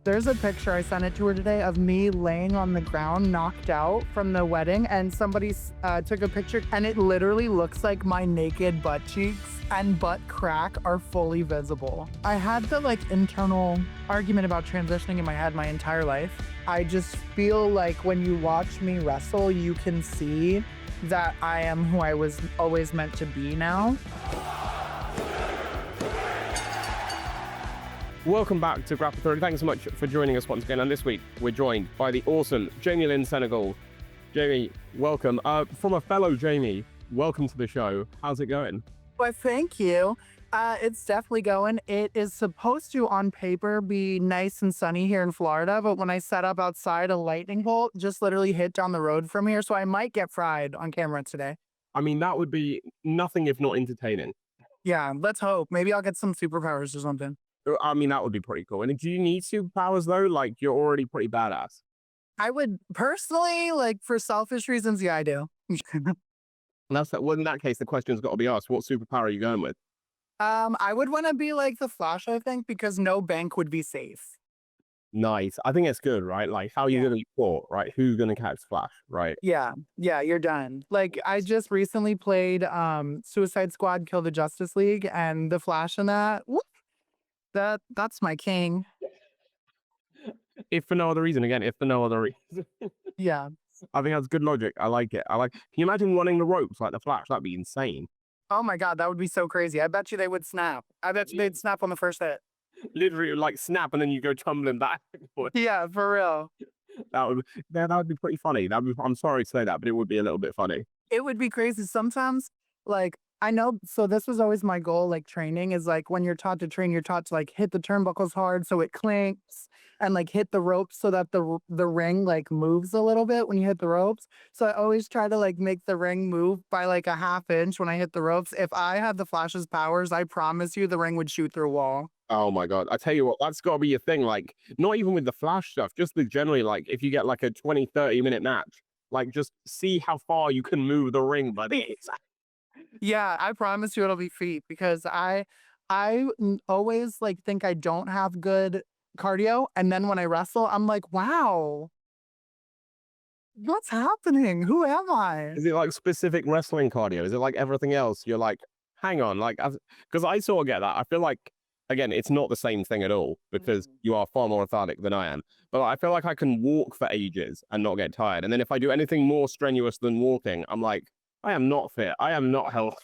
There's a picture, I sent it to her today, of me laying on the ground, knocked out from the wedding, and somebody took a picture, and it literally looks like my naked butt cheeks and butt crack are fully visible. I had the internal argument about transitioning in my head my entire life. I just feel like when you watch me wrestle, you can see that I am who I was always meant to be now. Welcome back to Grapple Theory. Thanks so much for joining us once again. And this week, we're joined by the awesome Jamie Lynn Senegal. Jamie, welcome. From a fellow Jamie, welcome to the show. How's it going? Well, thank you. It's definitely going. It is supposed to, on paper, be nice and sunny here in Florida, but when I set up outside, a lightning bolt just literally hit down the road from here, so I might get fried on camera today. I mean, that would be nothing if not entertaining. Yeah, let's hope. Maybe I'll get some superpowers or something. I mean, that would be pretty cool. And do you need superpowers, though? Like, you're already pretty badass. I would personally, for selfish reasons, yeah, I do. Well, in that case, the question's got to be asked. What superpower are you going with? I would want to be like the Flash, I think, because no bank would be safe. Nice. I think it's good, right? Like, how are you going to be caught, right? Who's going to catch Flash, right? Yeah, you're done. I just recently played Suicide Squad Kill the Justice League, and the Flash in that, whoop, that's my king. If for no other reason, again, if for no other reason. Yeah. I think that's good logic. I like it. Can you imagine running the ropes like the Flash? That'd be insane. Oh my God, that would be so crazy. I bet you they would snap. I bet you they'd snap on the first hit. Literally, snap and then you go tumbling back. Yeah, for real. That would be pretty funny. I'm sorry to say that, but it would be a little bit funny. It would be crazy. Sometimes, I know, so this was always my goal, training is when you're taught to train, you're taught to hit the turnbuckles hard so it clinks, and hit the ropes so that the ring moves a little bit when you hit the ropes. So I always try to make the ring move by a half inch when I hit the ropes. If I had the Flash's powers, I promise you the ring would shoot through a wall. Oh my God. I tell you what, that's got to be a thing. Not even with the Flash stuff, just generally, if you get a 20, 30-minute match, just see how far you can move the ring, buddy. Yeah, I promise you it'll be feet because I always think I don't have good cardio, and then when I wrestle, I'm like, wow, what's happening? Who am I? Is it specific wrestling cardio? Is it everything else? You're hang on, because I sort of get that. I feel again, it's not the same thing at all because you are far more athletic than I am. But I feel I can walk for ages and not get tired. And then if I do anything more strenuous than walking, I'm I am not fit. I am not healthy.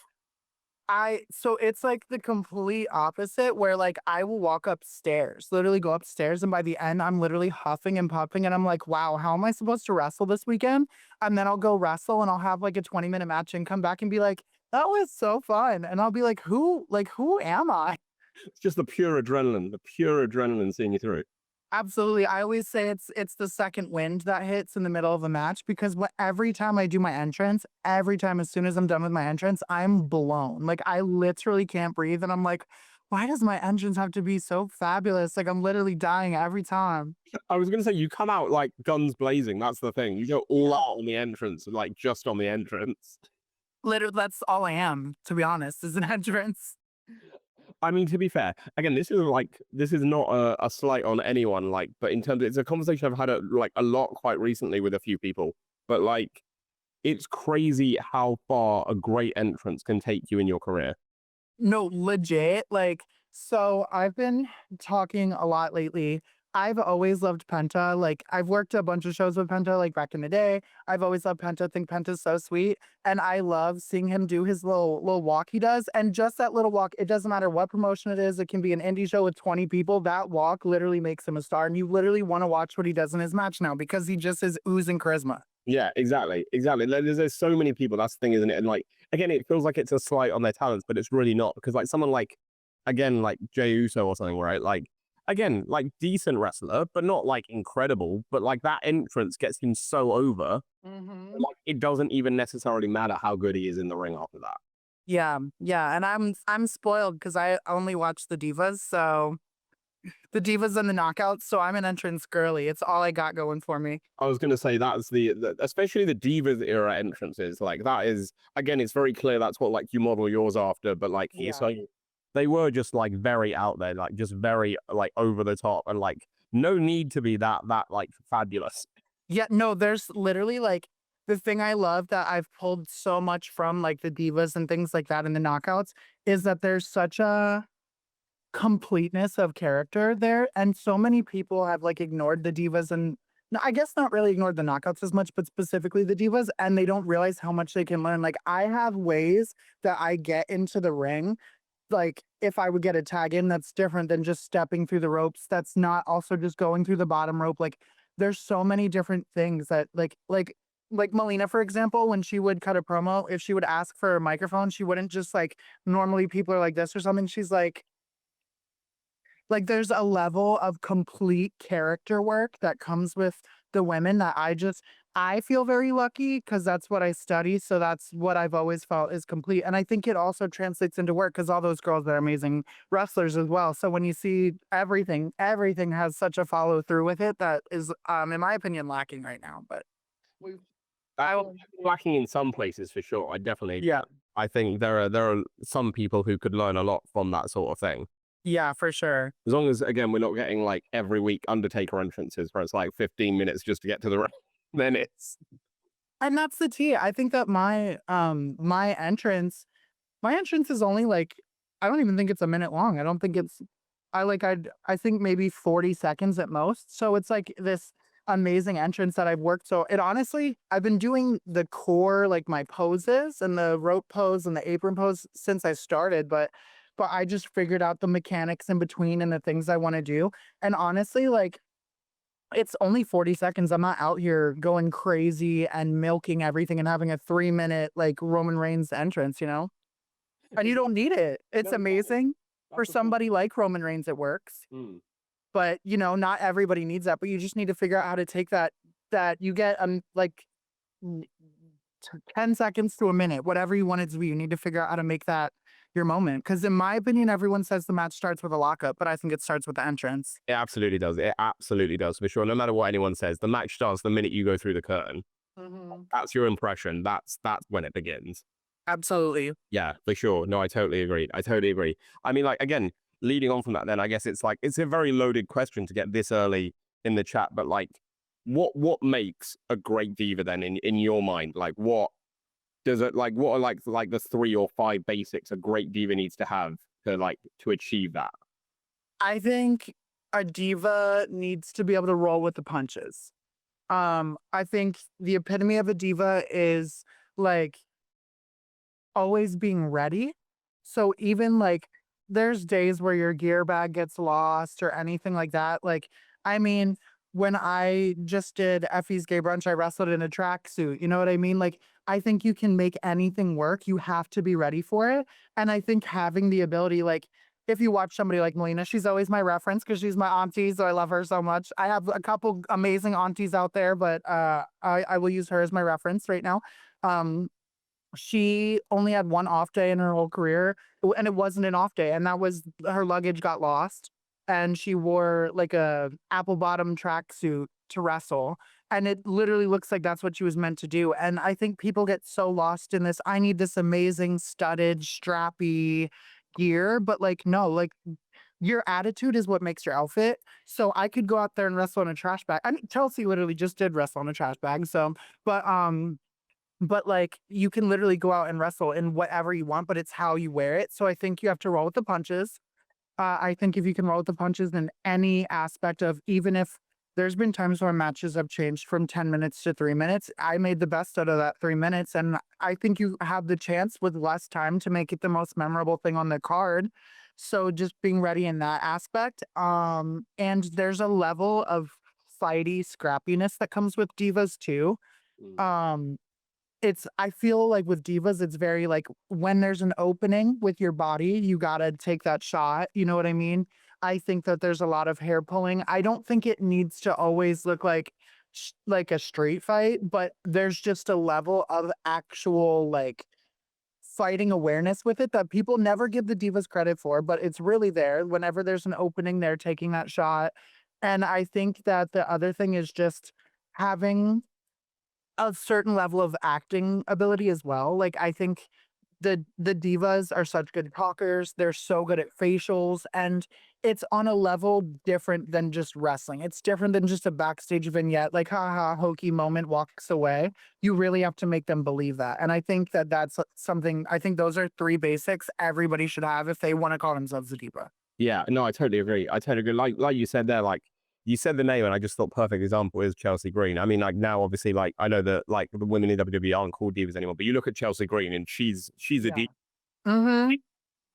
So it's the complete opposite where I will walk upstairs, literally go upstairs, and by the end I'm literally huffing and puffing and I'm like, wow, how am I supposed to wrestle this weekend? And then I'll go wrestle and I'll have a 20-minute match and come back and be like, that was so fun. And I'll be like, who am I? It's just the pure adrenaline seeing you through. Absolutely. I always say it's the second wind that hits in the middle of a match because every time I do my entrance, every time as soon as I'm done with my entrance, I'm blown. I literally can't breathe. And I'm like, why does my entrance have to be so fabulous? I'm literally dying every time. I was going to say, you come out guns blazing. That's the thing. You go all out on the entrance, just on the entrance. Literally, that's all I am, to be honest, is an entrance. I mean, to be fair, again, this is not a slight on anyone, but in terms of, it's a conversation I've had a lot quite recently with a few people, but it's crazy how far a great entrance can take you in your career. No, legit. So I've been talking a lot lately. I've always loved Penta. I've worked a bunch of shows with Penta, back in the day. I've always loved Penta. I think Penta's so sweet. And I love seeing him do his little walk he does. And just that little walk, it doesn't matter what promotion it is. It can be an indie show with 20 people. That walk literally makes him a star. And you literally want to watch what he does in his match now because he just is oozing charisma. Yeah, exactly. There's so many people. That's the thing, isn't it? And again, it feels like it's a slight on their talents, but it's really not because someone again, Jey Uso or something, right? Again, decent wrestler, but not incredible. But that entrance gets him so over. It doesn't even necessarily matter how good he is in the ring after that. Yeah. And I'm spoiled because I only watch the Divas. So the Divas and the Knockouts. So I'm an entrance girly. It's all I got going for me. I was going to say that's the especially the Divas era entrances. That is, again, it's very clear that's what you model yours after. But Yeah. so they were just very out there, just very over the top, and no need to be that like fabulous. Yeah, no, there's literally like the thing I love that I've pulled so much from like the divas and things like that in the knockouts is that there's such a completeness of character there, and so many people have, like, ignored the divas and no, I guess not really ignored the knockouts as much, but specifically the divas, and they don't realize how much they can learn. Like, I have ways that I get into the ring, like, if I would get a tag in, that's different than just stepping through the ropes, that's not also just going through the bottom rope, like, there's so many different things that like Melina, for example, when she would cut a promo, if she would ask for a microphone, she wouldn't just, like normally people are like this or something, she's like, there's a level of complete character work that comes with the women that I feel very lucky because that's what I study, so that's what I've always felt is complete, and I think it also translates into work because all those girls are amazing wrestlers as well, so when you see everything has such a follow through with it that is, in my opinion, lacking right now, but we Uh, I will Lacking in some places for sure. I definitely yeah, I think there are some people who could learn a lot from that sort of thing. yeah, for sure. As long as again we're not getting like every week Undertaker entrances where it's like 15 minutes just to get to the ring, then it's And that's the tea. I think that my entrance is only like I don't even think it's a minute long. I don't think it's I think maybe 40 seconds at most. So it's like this amazing entrance that I've worked so it honestly I've been doing the core like my poses and the rope pose and the apron pose since I started, but I just figured out the mechanics in between and the things I want to do. And honestly, like it's only 40 seconds. I'm not out here going crazy and milking everything and having a 3-minute like Roman Reigns entrance, you know? And you don't need it. It's no, exactly. amazing. For That's the point. somebody like Roman Reigns, it works. Mm. But, not everybody needs that, but you just need to figure out how to take that you get, like, n 10 seconds to a minute, whatever you want it to be. You need to figure out how to make that your moment. Because in my opinion, everyone says the match starts with a lockup, but I think it starts with the entrance. It absolutely does. It absolutely does for sure. No matter what anyone says, the match starts the minute you go through the curtain. Mhm. That's your impression. That's when it begins. Absolutely. Yeah, for sure. No, I totally agree. I totally agree. I mean, like again, leading on from that, then I guess it's like it's a very loaded question to get this early in the chat, but like, what makes a great diva then in your mind? Like, what does it like? What are like the 3 or 5 basics a great diva needs to have to achieve that? I think a diva needs to be able to roll with the punches. I think the epitome of a diva is like always being ready. So even like there's days where your gear bag gets lost or anything like that. Like, I mean, when I just did Effie's Gay Brunch, I wrestled in a tracksuit. You know what I mean? Like, I think you can make anything work. You have to be ready for it. And I think having the ability, like, if you watch somebody like Melina, she's always my reference because she's my auntie, so I love her so much. I have a couple amazing aunties out there, but I will use her as my reference right now. Um, she only had 1 off day in her whole career, and it wasn't an off day, and that was her luggage got lost, and she wore, like, a apple bottom tracksuit to wrestle, and it literally looks like that's what she was meant to do, and I think people get so lost in this, "I need this amazing studded, strappy gear," but, like, no, like, your attitude is what makes your outfit, so I could go out there and wrestle in a trash bag. I mean, Chelsea literally just did wrestle in a trash bag, so but, like, you can literally go out and wrestle in whatever you want, but it's how you wear it. So I think you have to roll with the punches. I think if you can roll with the punches in any aspect of even if there's been times where matches have changed from 10 minutes to 3 minutes, I made the best out of that 3 minutes. And I think you have the chance with less time to make it the most memorable thing on the card. So just being ready in that aspect. And there's a level of fighty scrappiness that comes with divas too. Mm. Um, I feel like with divas, it's very like when there's an opening with your body, you gotta take that shot. You know what I mean? I think that there's a lot of hair pulling. I don't think it needs to always look like like a street fight, but there's just a level of actual like fighting awareness with it that people never give the divas credit for, but it's really there. Whenever there's an opening, they're taking that shot. And I think that the other thing is just having a certain level of acting ability as well. Like I think the divas are such good talkers. They're so good at facials, and it's on a level different than just wrestling. It's different than just a backstage vignette, like, haha, hokey moment walks away. You really have to make them believe that. And I think that that's something, I think those are three basics everybody should have if they want to call themselves a diva. Yeah, no, I totally agree. I totally agree. Like you said there, like you said the name, and I just thought perfect example is Chelsea Green. I mean, like now, obviously, like I know that like the women in WWE aren't called divas anymore, but you look at Chelsea Green, and she's a Yeah. diva Hmm.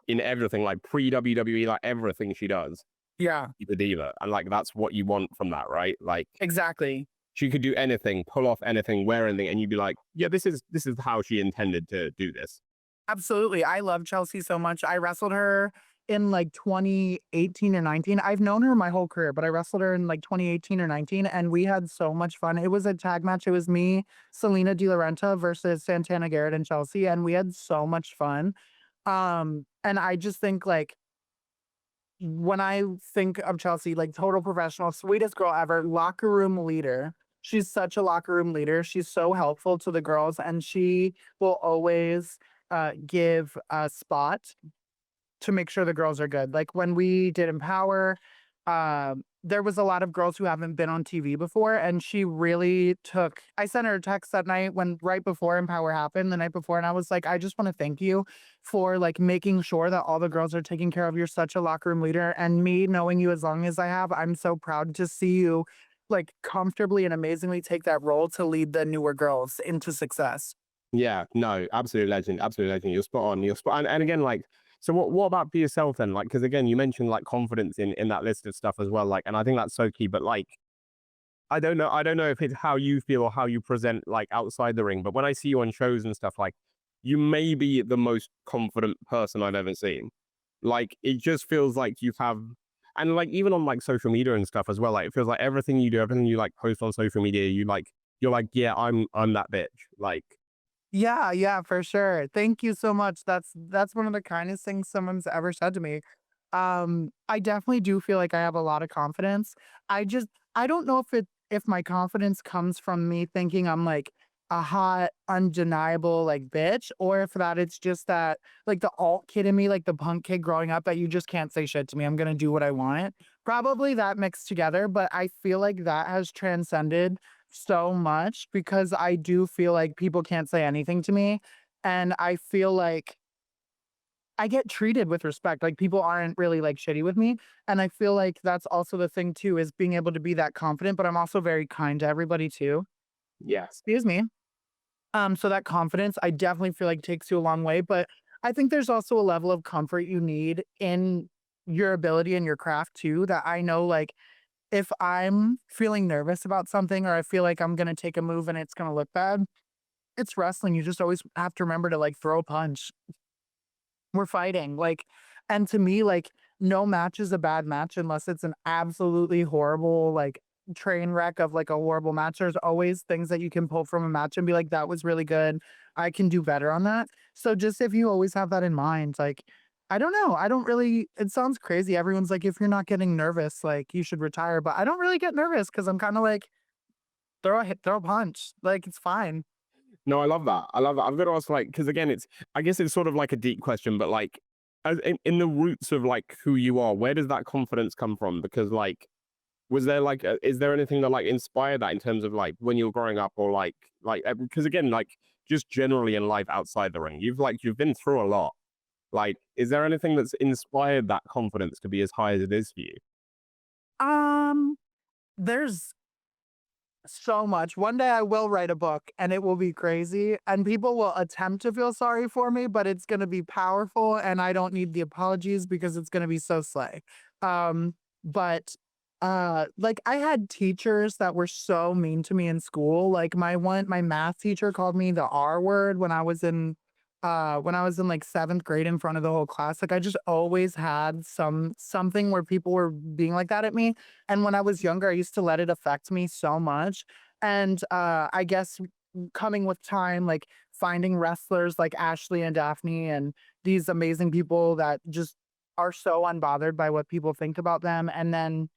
in everything, like pre WWE, like everything she does, Yeah, she's a diva, and like that's what you want from that, right? Like exactly. she could do anything, pull off anything, wear anything, and you'd be like, yeah, this is how she intended to do this. Absolutely. I love Chelsea so much. I wrestled her in like 2018 or 19. I've known her my whole career, but I wrestled her in like 2018 or 19 and we had so much fun. It was a tag match. It was me, Selena De La Renta versus Santana Garrett and Chelsea, and we had so much fun. And I just think like when I think of Chelsea, like total professional, sweetest girl ever, locker room leader. She's such a locker room leader. She's so helpful to the girls, and she will always give a spot to make sure the girls are good. Like when we did Empower, there was a lot of girls who haven't been on TV before, and she really took. I sent her a text that night when right before Empower happened, the night before, and I was like, I just want to thank you for like making sure that all the girls are taken care of. You're such a locker room leader, and me knowing you as long as I have, I'm so proud to see you like comfortably and amazingly take that role to lead the newer girls into success. Yeah, no, absolute legend, absolute legend. You're spot on. You're spot on. And again, like, so what about for yourself then? Like, because again, you mentioned like confidence in that list of stuff as well. Like, and I think that's so key. But like, I don't know if it's how you feel or how you present like outside the ring. But when I see you on shows and stuff, like, you may be the most confident person I've ever seen. Like, it just feels like you have, and like even on like social media and stuff as well. Like, it feels like everything you do, everything you like post on social media, you're like, yeah, I'm that bitch. Like. Yeah, yeah, for sure. Thank you so much. That's one of the kindest things someone's ever said to me. I definitely do feel like I have a lot of confidence. I don't know if my confidence comes from me thinking I'm like a hot, undeniable like bitch, or if that it's just that like the alt kid in me, like the punk kid growing up that you just can't say shit to me. I'm gonna do what I want. Probably that mixed together, but I feel like that has transcended so much because I do feel like people can't say anything to me. And I feel like I get treated with respect. Like people aren't really like shitty with me. And I feel like that's also the thing too, is being able to be that confident, but I'm also very kind to everybody too. Yes. Excuse me. So that confidence, I definitely feel like takes you a long way. But I think there's also a level of comfort you need in your ability and your craft too. That I know like if I'm feeling nervous about something or I feel like I'm gonna take a move and it's gonna look bad, it's wrestling. You just always have to remember to like throw a punch. We're fighting. Like, and to me, like, no match is a bad match unless it's an absolutely horrible, like, train wreck of like a horrible match. There's always things that you can pull from a match and be like, that was really good. I can do better on that. So just if you always have that in mind, like, I don't know. I don't really, it sounds crazy. Everyone's like, if you're not getting nervous, like, you should retire. But I don't really get nervous because I'm kind of like, throw a hit, throw a punch. Like, it's fine. No, I love that. I love that. I've got to ask, like, because again, I guess it's sort of like a deep question, but like, as in the roots of like who you are, where does that confidence come from? Because like, was there like, is there anything that like inspired that in terms of like when you were growing up or like, because again, like just generally in life outside the ring, you've been through a lot. Like, is there anything that's inspired that confidence to be as high as it is for you? Um, there's so much. One day I will write a book and it will be crazy and people will attempt to feel sorry for me, but it's going to be powerful and I don't need the apologies because it's going to be so slay. But like I had teachers that were so mean to me in school. Like my math teacher called me the R word when I was in like 7th grade in front of the whole class. Like I just always had something where people were being like that at me. And when I was younger, I used to let it affect me so much. And I guess coming with time, like finding wrestlers like Ashley and Daphne and these amazing people that just are so unbothered by what people think about them. And then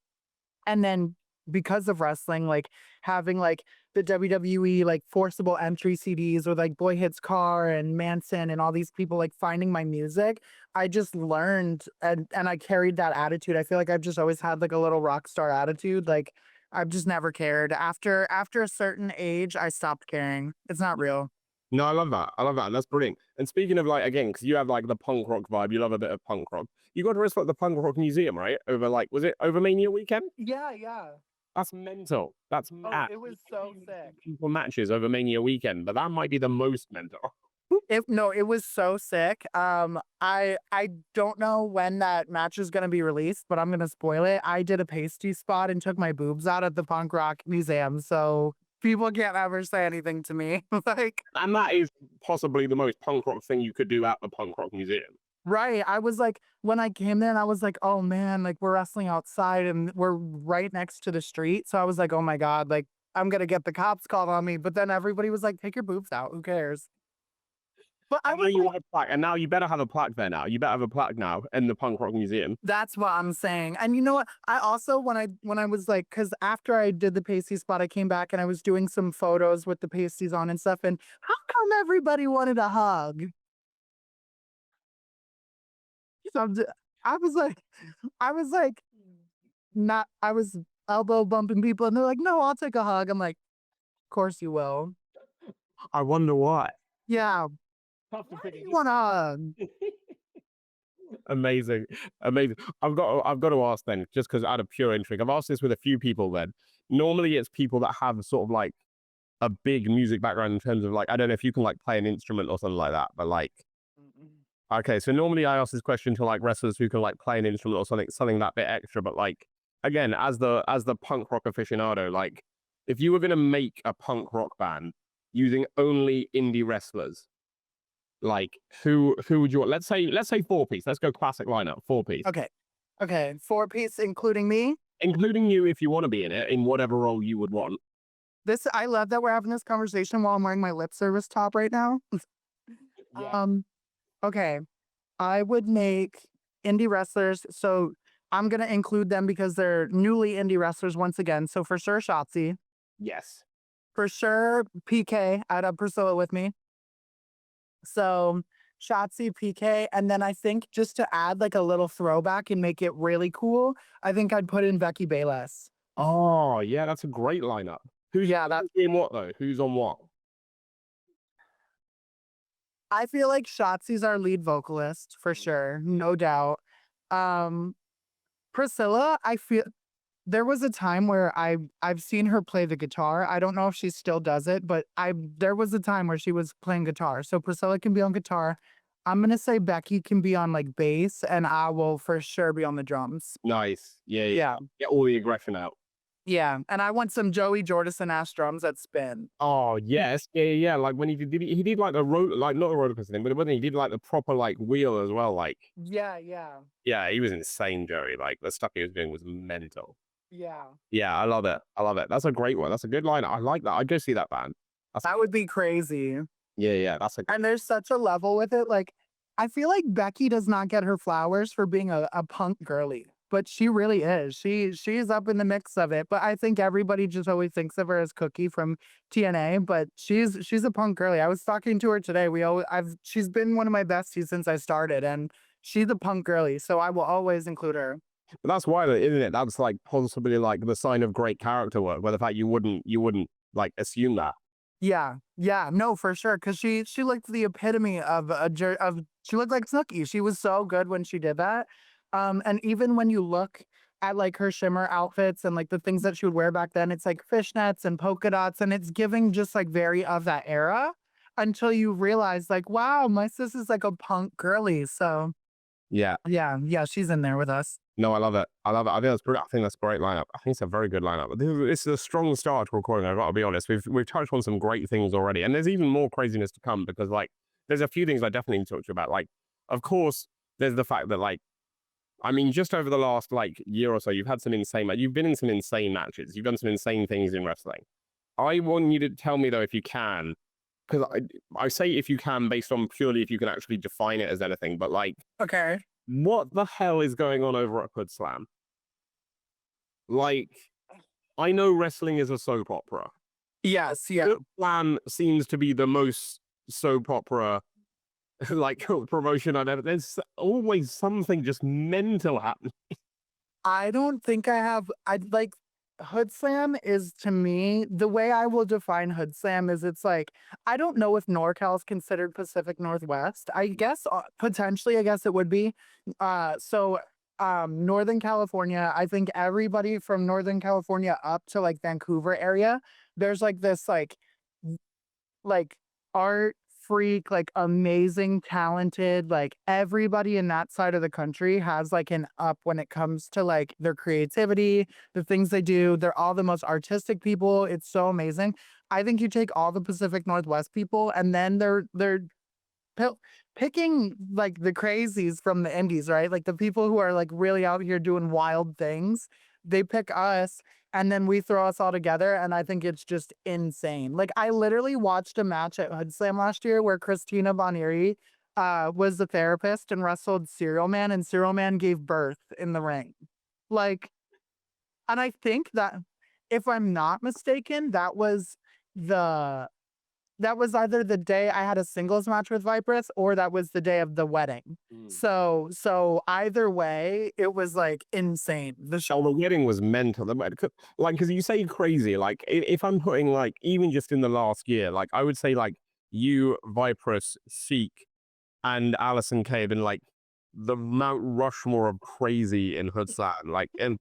because of wrestling, like having like the WWE like forcible entry CDs with like Boy Hits Car and Manson and all these people like finding my music. I just learned and I carried that attitude. I feel like I've just always had like a little rock star attitude. Like I've just never cared. After a certain age, I stopped caring. It's not real. No, I love that. I love that. And that's brilliant. And speaking of like, again, because you have like the punk rock vibe, you love a bit of punk rock. You got to respect the punk rock museum, right? Over like, was it over Mania weekend? Yeah, yeah. That's mental. That's Oh, mad. it was so sick. People matches over Mania weekend, but that might be the most mental. It was so sick. I don't know when that match is gonna be released, but I'm gonna spoil it. I did a pasty spot and took my boobs out at the punk rock museum, so people can't ever say anything to me. Like, And that is possibly the most punk rock thing you could do at the punk rock museum. right. I was like, when I came there, and I was like, oh man, like we're wrestling outside and we're right next to the street. So I was like, oh my God, like I'm gonna get the cops called on me. But then everybody was like, take your boobs out. Who cares? But I And now was you like, want a plaque, and now you better have a plaque there now. You better have a plaque now in the punk rock museum. that's what I'm saying. And you know what? I also when I was like, because after I did the pasty spot, I came back and I was doing some photos with the pasties on and stuff. And how come everybody wanted a hug? So I was like, I was like, not. I was elbow bumping people, and they're like, "No, I'll take a hug." I'm like, "Of course you will." I wonder why. Yeah. Tough to Why do figure. you want a hug? Amazing, amazing. I've got to ask then, just because out of pure intrigue, I've asked this with a few people. Then normally it's people that have sort of like a big music background in terms of like I don't know if you can like play an instrument or something like that, but like okay, so normally I ask this question to like wrestlers who can like play an instrument or something that bit extra, but like again, as the punk rock aficionado, like if you were gonna make a punk rock band using only indie wrestlers, like who would you want? Let's say four piece. Let's go classic lineup, four piece. Okay. Okay. 4 piece, including me. Including you if you want to be in it, in whatever role you would want. I love that we're having this conversation while I'm wearing my lip service top right now. Yeah. Okay. I would make indie wrestlers. So I'm gonna include them because they're newly indie wrestlers once again. So for sure, Shotzi. Yes. For sure, PK. I'd have Priscilla with me. So Shotzi, PK, and then I think just to add like a little throwback and make it really cool, I think I'd put in Becky Bayless. Oh, yeah, that's a great lineup. Yeah, that Who's in what though? Who's on what? I feel like Shotzi's our lead vocalist for sure, no doubt. Um, Priscilla, I feel there was a time where I've seen her play the guitar. I don't know if she still does it, but I there was a time where she was playing guitar. So Priscilla can be on guitar. I'm gonna say Becky can be on like bass, and I will for sure be on the drums. Nice. Yeah, yeah. Yeah, Get all the aggression out. yeah, and I want some Joey Jordison ass drums that spin. Oh yes, yeah, yeah, yeah. Like when he did like the road, like not a roller coaster thing, but when he did like the proper like wheel as well. Like Yeah, yeah, yeah, he was insane, Joey. Like the stuff he was doing was mental. yeah. Yeah, I love it. I love it. That's a great one. That's a good line. I like that. I'd go see that band. That's That would be crazy. yeah, yeah. That's a And there's such a level with it. Like, I feel like Becky does not get her flowers for being a punk girly, but she really is. She's up in the mix of it. But I think everybody just always thinks of her as Cookie from TNA, but she's a punk girly. I was talking to her today. She's been one of my besties since I started, and she's a punk girly. So I will always include her. but that's why, isn't it? That's like possibly like the sign of great character work. Where the fact you wouldn't like assume that. Yeah, yeah, no, for sure. Cause she looked the epitome of she looked like Snooki. She was so good when she did that. And even when you look at like her shimmer outfits and like the things that she would wear back then, it's like fishnets and polka dots, and it's giving just like very of that era until you realize like, wow, my sis is like a punk girly. So Yeah. yeah, yeah, she's in there with us. No, I love it. I love it. I think that's a great lineup. I think it's a very good lineup. This is a strong start to recording. I've got to be honest. We've touched on some great things already, and there's even more craziness to come because like there's a few things I definitely need to talk to you about. Like, of course, there's the fact that like I mean, just over the last like year or so, you've been in some insane matches. You've done some insane things in wrestling. I want you to tell me though, if you can, because I say if you can based on purely if you can actually define it as anything, but like Okay. what the hell is going on over at Hoodslam? Like, I know wrestling is a soap opera. Yes, yeah. Hoodslam seems to be the most soap opera like promotion I've ever. There's always something just mental happening. I don't think I have I'd like Hood Slam is to me the way I will define Hood Slam is it's like I don't know if NorCal is considered Pacific Northwest. I guess potentially I guess it would be. Northern California, I think everybody from Northern California up to like Vancouver area, there's like this like art freak, like amazing, talented, like everybody in that side of the country has like an up when it comes to like their creativity, the things they do. They're all the most artistic people. It's so amazing. I think you take all the Pacific Northwest people and then they're pil- picking like the crazies from the indies, right? Like the people who are like really out here doing wild things. They pick us and then we throw us all together. And I think it's just insane. Like I literally watched a match at Hood Slam last year where Christina Bonnieri was the therapist and wrestled Serial Man, and Serial Man gave birth in the ring. Like, and I think that if I'm not mistaken, the that was either the day I had a singles match with Vipress or that was the day of the wedding. Mm. So either way, it was like insane. The Oh, show. the wedding was mental. Like, because you say crazy, like, if I'm putting, like, even just in the last year, like, I would say, like, you, Vipress, Seek, and Alison Kay have been, like, the Mount Rushmore of crazy in Hoodslam, like, in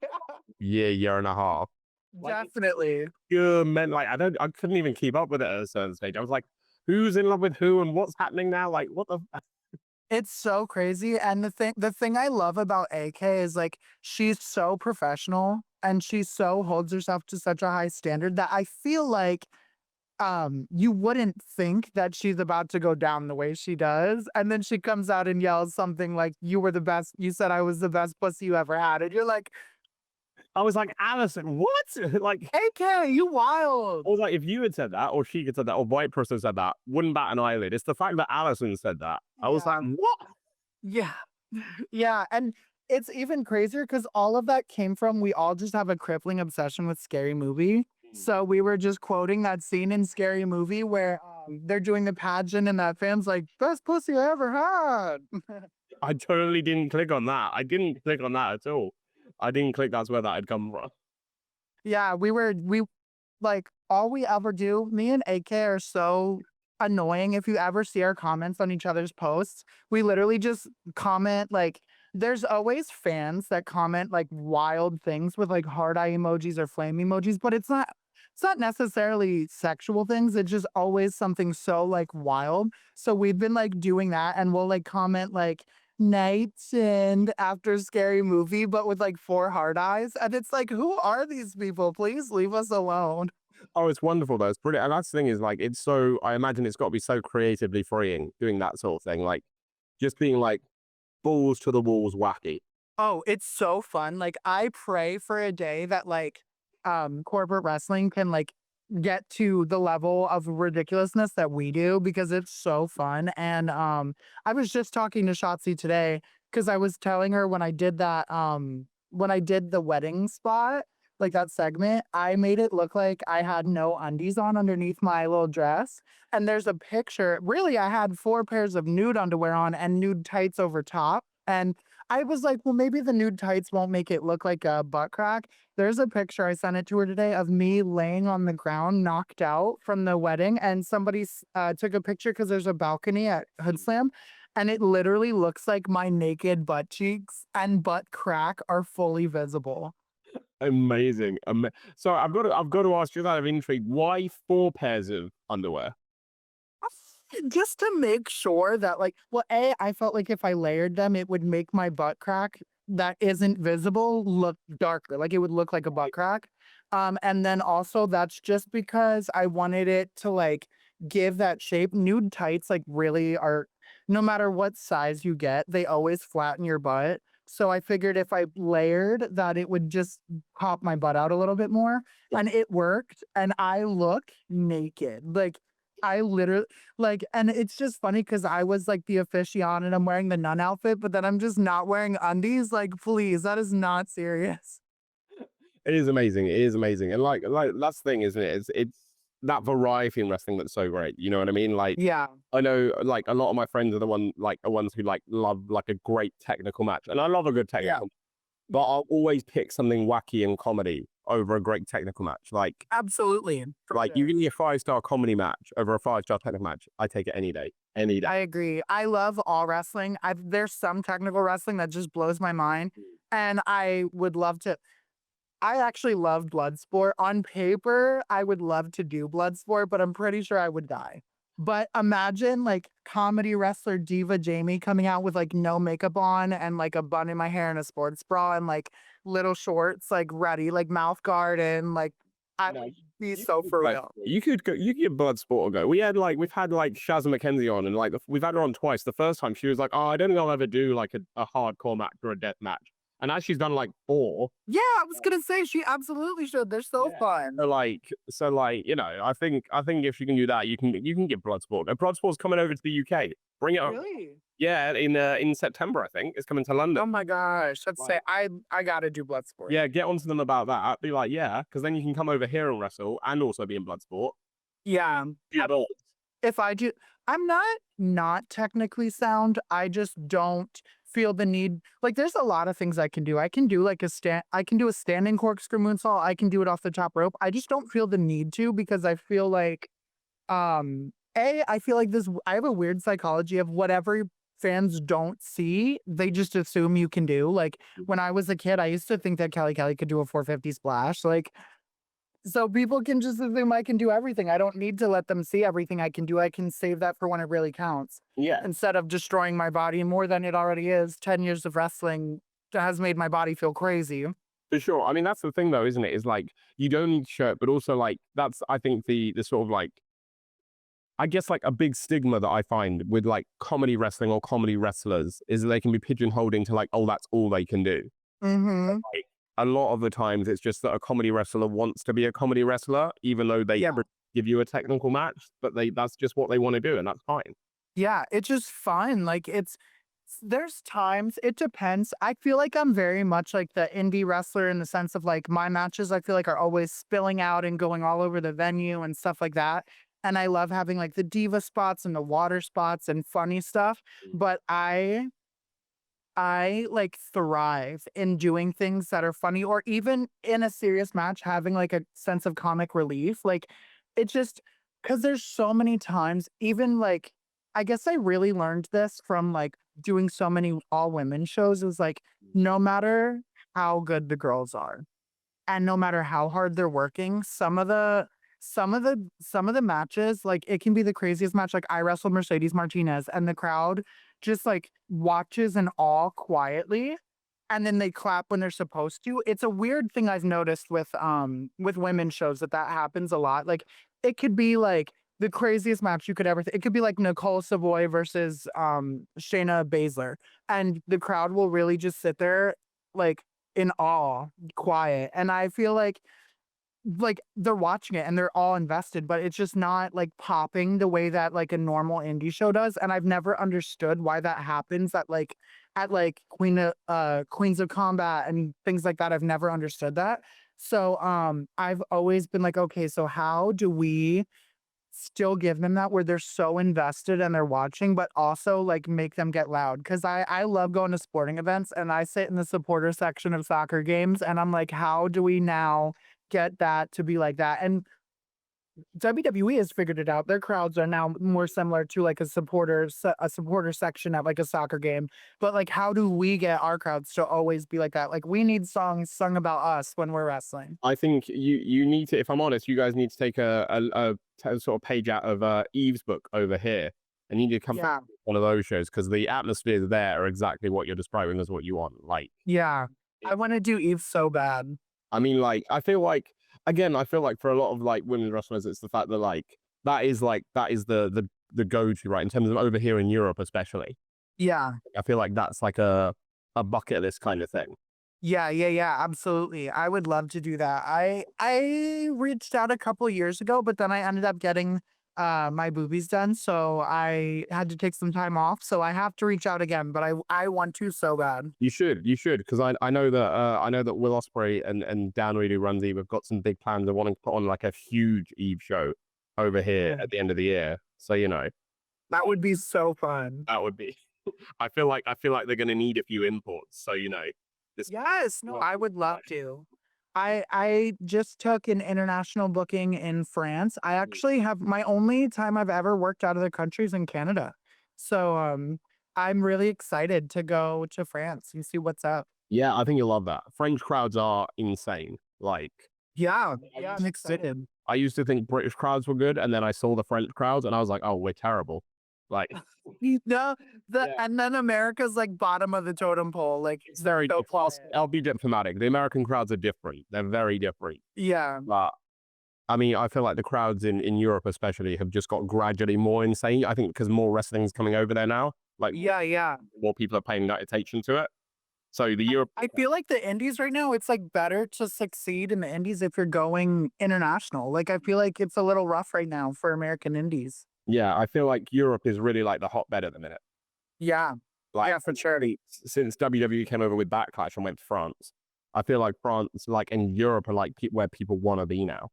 year and a half. Like, it's Definitely. pure men. Like, I couldn't even keep up with it at a certain stage. I was like, who's in love with who and what's happening now? Like, what the? It's so crazy. And the thing I love about AK is like she's so professional and she so holds herself to such a high standard that I feel like you wouldn't think that she's about to go down the way she does. And then she comes out and yells something like, "You were the best, you said I was the best pussy you ever had." And you're like, I was like, Alison, what? Like, AK, you wild. I was like, if you had said that, or she had said that, or white person said that, wouldn't bat an eyelid. It's the fact that Alison said that. I was Yeah. like, what? Yeah. Yeah. And it's even crazier because all of that came from we all just have a crippling obsession with Scary Movie. So we were just quoting that scene in Scary Movie where they're doing the pageant and that fan's like, best pussy I ever had. I totally didn't click on that. I didn't click on that at all. I didn't click that's where that had come from. Yeah, we like all we ever do, me and AK are so annoying. If you ever see our comments on each other's posts, we literally just comment like there's always fans that comment like wild things with like heart eye emojis or flame emojis, but it's not necessarily sexual things. It's just always something so like wild. So we've been like doing that and we'll like comment like nights and after Scary Movie, but with like four hard eyes. And it's like, who are these people? Please leave us alone. Oh, it's wonderful though. It's brilliant. And that's the thing is like, it's so, I imagine it's got to be so creatively freeing doing that sort of thing. Like, just being like balls to the walls wacky. Oh, it's so fun. Like I pray for a day that like corporate wrestling can like get to the level of ridiculousness that we do because it's so fun. And I was just talking to Shotzi today because I was telling her when I did the wedding spot, like that segment, I made it look like I had no undies on underneath my little dress. And there's a picture. Really, I had four pairs of nude underwear on and nude tights over top. And I was like, well, maybe the nude tights won't make it look like a butt crack. There's a picture I sent it to her today of me laying on the ground, knocked out from the wedding, and somebody took a picture because there's a balcony at Hoodslam, and it literally looks like my naked butt cheeks and butt crack are fully visible. Amazing. So I've got to ask you out of intrigue, why four pairs of underwear? Just to make sure that like well, A, I felt like if I layered them, it would make my butt crack that isn't visible look darker. Like it would look like a butt crack. And then also that's just because I wanted it to like give that shape. Nude tights like really are no matter what size you get, they always flatten your butt. So I figured if I layered that it would just pop my butt out a little bit more. And it worked. And I look naked. Like I literally like, and it's just funny because I was like the officiant and I'm wearing the nun outfit, but then I'm just not wearing undies. Like, please, that is not serious. It is amazing. It is amazing. And like that's the thing, isn't it? It's that variety in wrestling that's so great. You know what I mean? Like Yeah. I know like a lot of my friends are the ones who like love like a great technical match. And I love a good Yeah. technical, but I'll always pick something wacky and comedy over a great technical match. Absolutely. For Like you sure. give me a 5-star comedy match over a 5-star technical match, I take it any day. Any day. I agree. I love all wrestling. There's some technical wrestling that just blows my mind, and I would love to. I actually love Bloodsport. On paper, I would love to do Bloodsport, but I'm pretty sure I would die. But imagine like comedy wrestler diva Jamie coming out with like no makeup on and like a bun in my hair and a sports bra and like little shorts, like ready, like mouth guard and like I No, would be you so could for go. real. You could go. You could give Bloodsport a go. We've had like Shazza McKenzie on, and like we've had her on twice. The first time she was like, "Oh, I don't think I'll ever do like a hardcore match or a death match," and as she's done like 4. Yeah, I was gonna say she absolutely should. They're so Yeah. fun. So you know, I think if you can do that, you can get Bloodsport. And Bloodsport's coming over to the UK. Bring it up. Really? Yeah, in September, I think it's coming to London. Oh my gosh. Let's say Right. I gotta do Bloodsport. Yeah, get onto them about that. Be like, yeah, because then you can come over here and wrestle and also be in Bloodsport. Yeah. Yeah, but If I do, I'm not technically sound. I just don't feel the need. Like there's a lot of things I can do. I can do like I can do a standing corkscrew moonsault. I can do it off the top rope. I just don't feel the need to because I feel like I feel like this I have a weird psychology of whatever fans don't see, they just assume you can do. Like when I was a kid, I used to think that Kelly could do a 450 splash. Like so people can just assume I can do everything. I don't need to let them see everything I can do. I can save that for when it really counts yeah, instead of destroying my body more than it already is. 10 years of wrestling has made my body feel crazy. for sure. I mean, that's the thing though, isn't it? Is like you don't need to show it, but also like that's I think the sort of like I guess like a big stigma that I find with like comedy wrestling or comedy wrestlers is that they can be pigeonholed into like, oh, that's all they can do. Mm-hmm. Like, a lot of the times it's just that a comedy wrestler wants to be a comedy wrestler, even though they Yeah. give you a technical match, but that's just what they want to do, and that's fine. Yeah, it's just fun. Like there's times it depends. I feel like I'm very much like the indie wrestler in the sense of like my matches I feel like are always spilling out and going all over the venue and stuff like that. And I love having like the diva spots and the water spots and funny stuff, but I like thrive in doing things that are funny or even in a serious match having like a sense of comic relief. Like it just because there's so many times, even like I guess I really learned this from like doing so many all women shows is like no matter how good the girls are and no matter how hard they're working, some of the matches, like it can be the craziest match. Like I wrestled Mercedes Martinez and the crowd just like watches in awe quietly and then they clap when they're supposed to. It's a weird thing I've noticed with women's shows that happens a lot. Like it could be like the craziest match you could ever it could be like Nicole Savoy versus Shayna Baszler and the crowd will really just sit there like in awe, quiet. And I feel like they're watching it and they're all invested, but it's just not like popping the way that like a normal indie show does. And I've never understood why that happens at like Queens of Combat and things like that. I've never understood that. So I've always been like, okay, so how do we still give them that where they're so invested and they're watching, but also like make them get loud? Cause I love going to sporting events and I sit in the supporter section of soccer games and I'm like, how do we now get that to be like that? And WWE has figured it out. Their crowds are now more similar to like a supporter section at like a soccer game. But like, how do we get our crowds to always be like that? Like, we need songs sung about us when we're wrestling. I think you need to, if I'm honest, you guys need to take a sort of page out of Eve's book over here, and you need to come Yeah, to one of those shows because the atmosphere there are exactly what you're describing as what you want. Like, yeah. I want to do Eve so bad. I mean, like, I feel like again, I feel like for a lot of like women wrestlers, it's the fact that that is the go-to, right? In terms of over here in Europe, especially. Yeah. I feel like that's like a bucket list kind of thing. Yeah, absolutely. I would love to do that. I reached out a couple years ago, but then I ended up getting my boobies done, so I had to take some time off. So I have to reach out again, but I want to so bad. You should, because I know that Will Ospreay and Dan Reed, who runs Eve, have got some big plans of wanting to put on like a huge Eve show over here Oh, at the end of the year. So that would be so fun. that would be. I feel like they're going to need a few imports. So this. Yes, no, Well, I would love to. I just took an international booking in France. I actually have my only time I've ever worked out of the country is in Canada. So I'm really excited to go to France and see what's up. Yeah, I think you'll love that. French crowds are insane. Like Yeah, I yeah, used I'm to excited. I used to think British crowds were good, and then I saw the French crowds, and I was like, oh, we're terrible. Like No, yeah, and then America's like bottom of the totem pole. Like it's very. so Plus, quiet. I'll be diplomatic. The American crowds are different. They're very different. Yeah. But I mean, I feel like the crowds in Europe, especially, have just got gradually more insane. I think because more wrestling's coming over there now. Like Yeah, yeah. more people are paying attention to it. So the Europe. I feel like the indies right now, it's like better to succeed in the indies if you're going international. Like I feel like it's a little rough right now for American indies. Yeah, I feel like Europe is really like the hotbed at the minute. Yeah. Like Yeah, for sure. since WWE came over with Backlash and went to France, I feel like France, like in Europe, are like where people want to be now.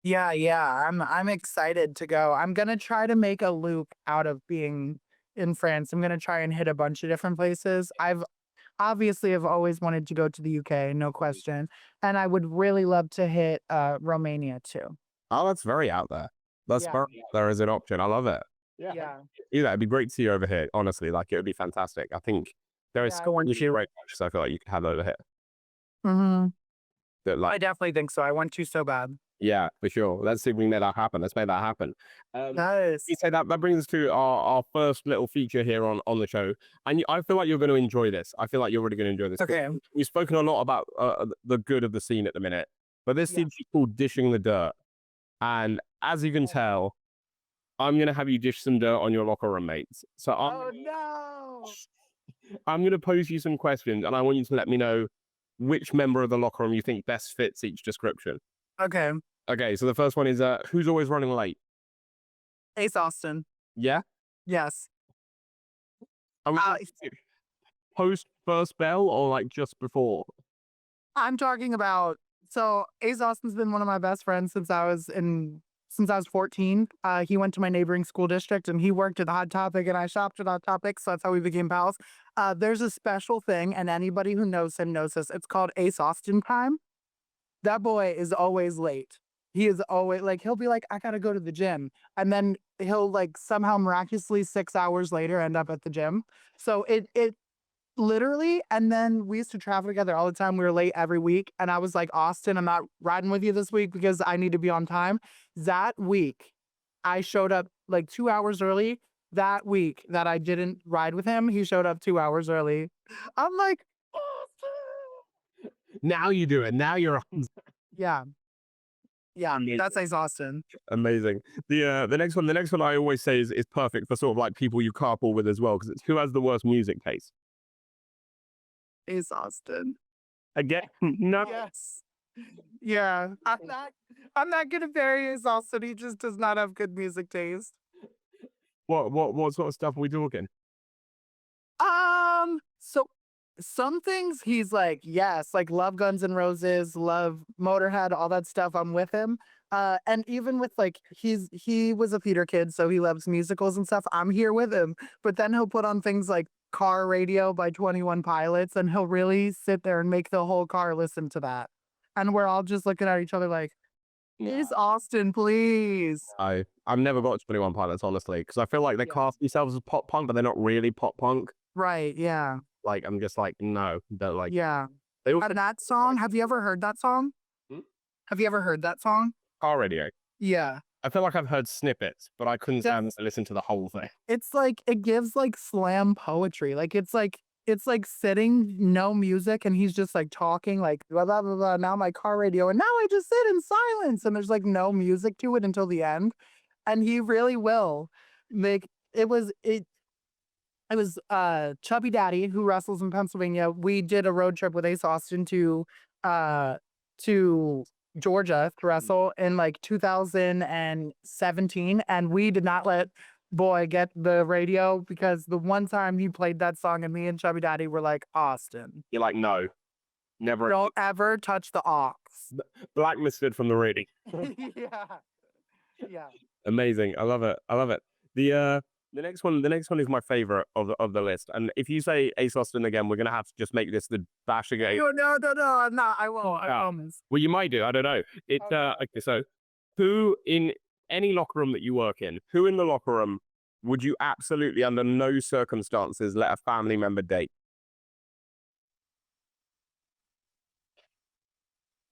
Yeah, yeah. I'm excited to go. I'm gonna try to make a loop out of being in France. I'm gonna try and hit a bunch of different places. I've always wanted to go to the UK, no question. And I would really love to hit Romania too. Oh, that's very out there. That's Yeah. very out there as an option. I love it. Yeah. Yeah, it'd be great to see you over here. Honestly, like it would be fantastic. I think there is Yeah, I so want many to. great matches I feel like you could have over here. Hmm. That I like, definitely think so. I want to so bad. yeah, for sure. Let's see if we can make that happen. Let's make that happen. You Nice. say that brings us to our first little feature here on the show, and I feel like you're going to enjoy this. I feel like you're really going to enjoy this. Okay. We've spoken a lot about the good of the scene at the minute, but this Yeah. seems called dishing the dirt, and as you can tell, I'm going to have you dish some dirt on your locker room mates. So Oh no. I'm going to pose you some questions, and I want you to let me know which member of the locker room you think best fits each description. Okay. Okay, so the first one is who's always running late? Ace Austin. Yeah? Yes. Are we Uh, post first bell or like just before? I'm talking about so Ace Austin's been one of my best friends since I was 14. He went to my neighboring school district and he worked at Hot Topic and I shopped at Hot Topic, so that's how we became pals. There's a special thing, and anybody who knows him knows this. It's called Ace Austin time. That boy is always late. He is always like he'll be like, I gotta go to the gym. And then he'll like somehow miraculously 6 hours later end up at the gym. So it literally, and then we used to travel together all the time. We were late every week. And I was like, Austin, I'm not riding with you this week because I need to be on time. That week, I showed up like 2 hours early. That week that I didn't ride with him, he showed up 2 hours early. I'm like, Austin. Now you do it. Now you're Yeah. Yeah. amazing. That's Ace Austin. Amazing. The next one I always say is perfect for sort of like people you carpool with as well, because it's who has the worst music taste. Ace Austin. Again, no. Yes. Yeah. I'm not gonna bury Ace Austin. He just does not have good music taste. What sort of stuff are we talking? So some things he's like, yes, like love Guns N' Roses, love Motorhead, all that stuff. I'm with him. And even with like he was a theater kid, so he loves musicals and stuff. I'm here with him. But then he'll put on things like Car Radio by 21 Pilots, and he'll really sit there and make the whole car listen to that. And we're all just looking at each other like, Ace Austin, please. I've never got 21 Pilots, honestly, because I feel like they Yeah. class themselves as pop punk, but they're not really pop punk. Right, yeah. Like I'm just like, no, they're like Yeah. they also And that song, have you ever heard that song? Hmm? Have you ever heard that song? Car Radio. Yeah. I feel like I've heard snippets, but I couldn't Yeah. stand to listen to the whole thing. It's like it gives like slam poetry. Like it's like sitting, no music, and he's just like talking like blah blah blah blah. Now my car radio, and now I just sit in silence, and there's like no music to it until the end. And he really will make it was Chubby Daddy, who wrestles in Pennsylvania. We did a road trip with Ace Austin to Georgia to wrestle in like 2017, and we did not let Boy get the radio because the one time he played that song, and me and Chubby Daddy were like, Austin, You're like, no, never. don't ever touch the aux. Blacklisted from the reading. Yeah. Yeah. Amazing. I love it. I love it. The next one is my favorite of the list. And if you say Ace Austin again, we're gonna have to just make this the bashing Ace. No, I'm not. I won't. I promise. Well, you might do. I don't know. It's okay. So, who in any locker room that you work in, who in the locker room would you absolutely, under no circumstances, let a family member date?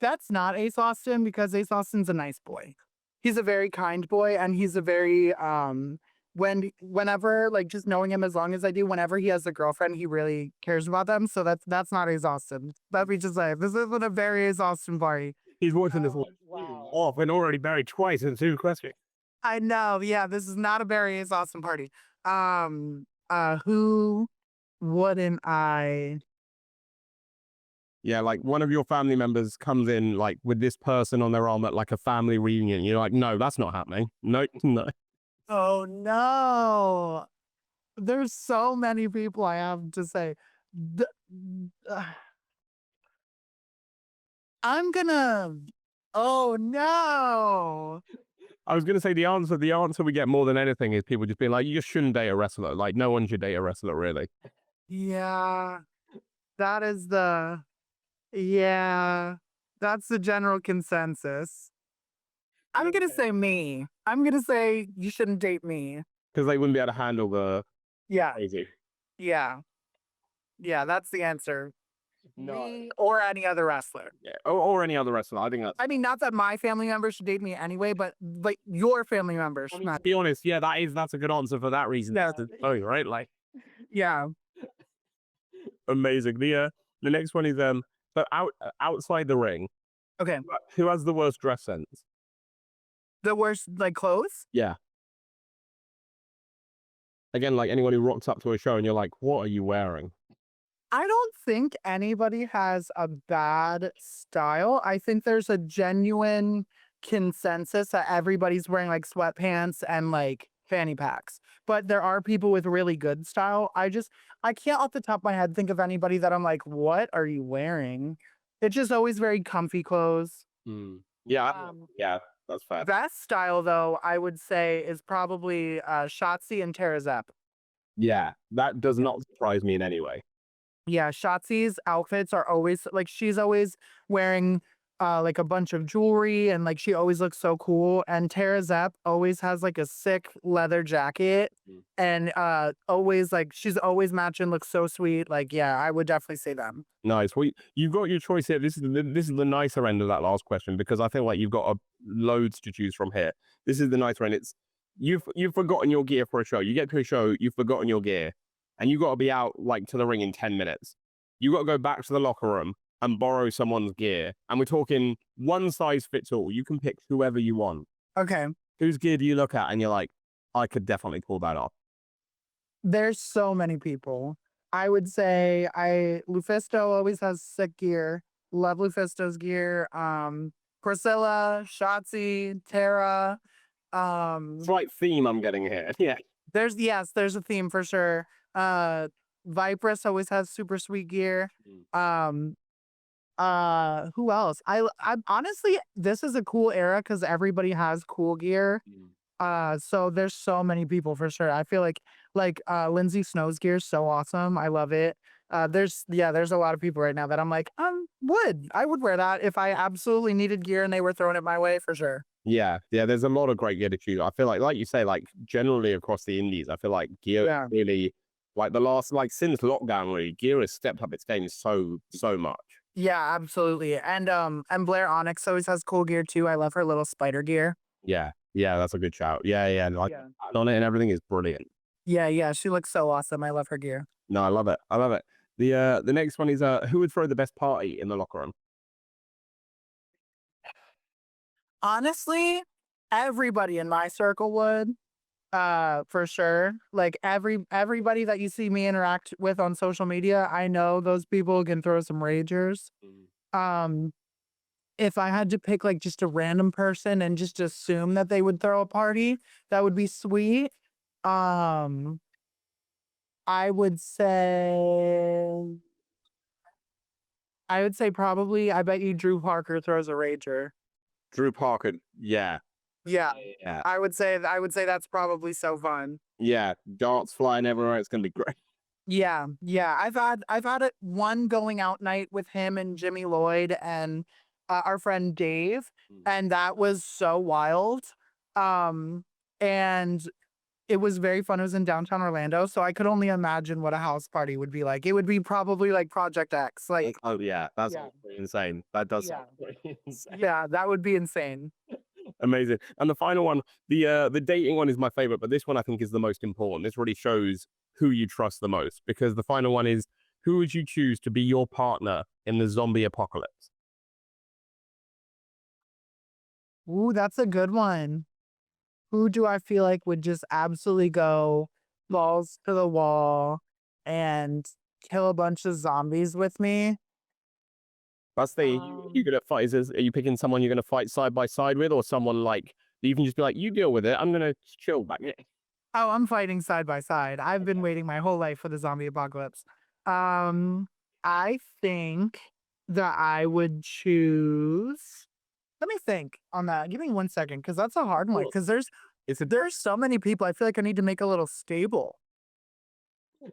That's not Ace Austin because Ace Austin's a nice boy. He's a very kind boy, and he's a very whenever, like, just knowing him as long as I do, whenever he has a girlfriend, he really cares about them. So that's not Ace Austin. Let me just say, this isn't a very Ace Austin party. He's watching this one off and already married twice in 2 questions. I know. Yeah, this is not a very Ace Austin party. Who wouldn't I? Yeah, like one of your family members comes in like with this person on their arm at like a family reunion. You're like, no, that's not happening. No, no. Oh no. There's so many people I have to say. D- I'm gonna. Oh no. I was gonna say the answer we get more than anything is people just being like, you just shouldn't date a wrestler. Like no one should date a wrestler, really. Yeah. That is the. Yeah. That's the general consensus. I'm gonna say me. I'm gonna say you shouldn't date me. Because they wouldn't be able to handle the Yeah. crazy. Yeah. Yeah, that's the answer. No. Me or any other wrestler. Yeah. Or any other wrestler. I think that's. I mean, not that my family members should date me anyway, but like your family members. I mean, to be honest, yeah, that's a good answer for that reason. Yeah. Oh, right? Like Yeah. amazing. The next one is so outside the ring, Okay. who has the worst dress sense? The worst, like, clothes? Yeah. Again, like anyone who rocks up to a show and you're like, what are you wearing? I don't think anybody has a bad style. I think there's a genuine consensus that everybody's wearing like sweatpants and like fanny packs. But there are people with really good style. I can't off the top of my head think of anybody that I'm like, what are you wearing? It's just always very comfy clothes. Yeah, Um, yeah, that's fair. Best style though, I would say is probably Shotzi and Tara Zepp. Yeah, that does not surprise me in any way. Yeah, Shotzi's outfits are always like she's always wearing like a bunch of jewelry and like she always looks so cool. And Tara Zepp always has like a sick leather jacket and always like she's always matching, looks so sweet. Like, yeah, I would definitely say them. Nice. Well, you've got your choice here. This is the nicer end of that last question because I feel like you've got loads to choose from here. This is the nicer end. It's you've forgotten your gear for a show. You get to a show, you've forgotten your gear, and you got to be out like to the ring in 10 minutes. You got to go back to the locker room and borrow someone's gear. And we're talking one size fits all. You can pick whoever you want. Okay. Whose gear do you look at and you're like, I could definitely pull that off? There's so many people. I would say Lufisto always has sick gear. Love Lufisto's gear. Priscilla, Shotzi, Tara. Slight theme I'm getting here. Yeah. There's a theme for sure. Vipress always has super sweet gear. Who else? I honestly, this is a cool era because everybody has cool gear. So there's so many people for sure. I feel like Lindsay Snow's gear is so awesome. I love it. There's a lot of people right now that I'm like, I would wear that if I absolutely needed gear and they were throwing it my way for sure. Yeah, there's a lot of great gear to choose. I feel like you say, like generally across the indies, I feel like gear really, like the last, like since lockdown, really, gear has stepped up its game so much. Yeah, absolutely. And Blair Onyx always has cool gear too. I love her little spider gear. Yeah, that's a good shout. Yeah, like on it and everything is brilliant. Yeah, she looks so awesome. I love her gear. No, I love it. The next one is who would throw the best party in the locker room? Honestly, everybody in my circle would, for sure. Like everybody that you see me interact with on social media, I know those people can throw some ragers. if I had to pick like just a random person and just assume that they would throw a party, that would be sweet. Um, I would say I would say probably I bet you Drew Parker throws a rager. Drew Parker, yeah, Yeah. yeah, I would say that's probably so fun. yeah. Darts flying everywhere. It's gonna be great. Yeah, yeah. I've had it one going out night with him and Jimmy Lloyd and our friend Dave, and that was so wild. Um, and it was very fun. It was in downtown Orlando, so I could only imagine what a house party would be like. It would be probably like Project X. Like, Oh yeah, that yeah, sounds pretty insane. That does yeah, sound pretty insane. yeah. That would be insane. Amazing. And the final one, the dating one is my favorite, but this one I think is the most important. This really shows who you trust the most because the final one is who would you choose to be your partner in the zombie apocalypse? Ooh, that's a good one. Who do I feel like would just absolutely go balls to the wall and kill a bunch of zombies with me? That's the you Um, gonna fight. Are you picking someone you're gonna fight side by side with, or someone like you can just be like, you deal with it. I'm gonna chill back. Yeah. oh, I'm fighting side by side. I've been waiting my whole life for the zombie apocalypse. Um, I think that I would choose. Let me think on that. Give me 1 second, because that's a hard one. Cool. Because It's a there's so many people. I feel like I need to make a little stable.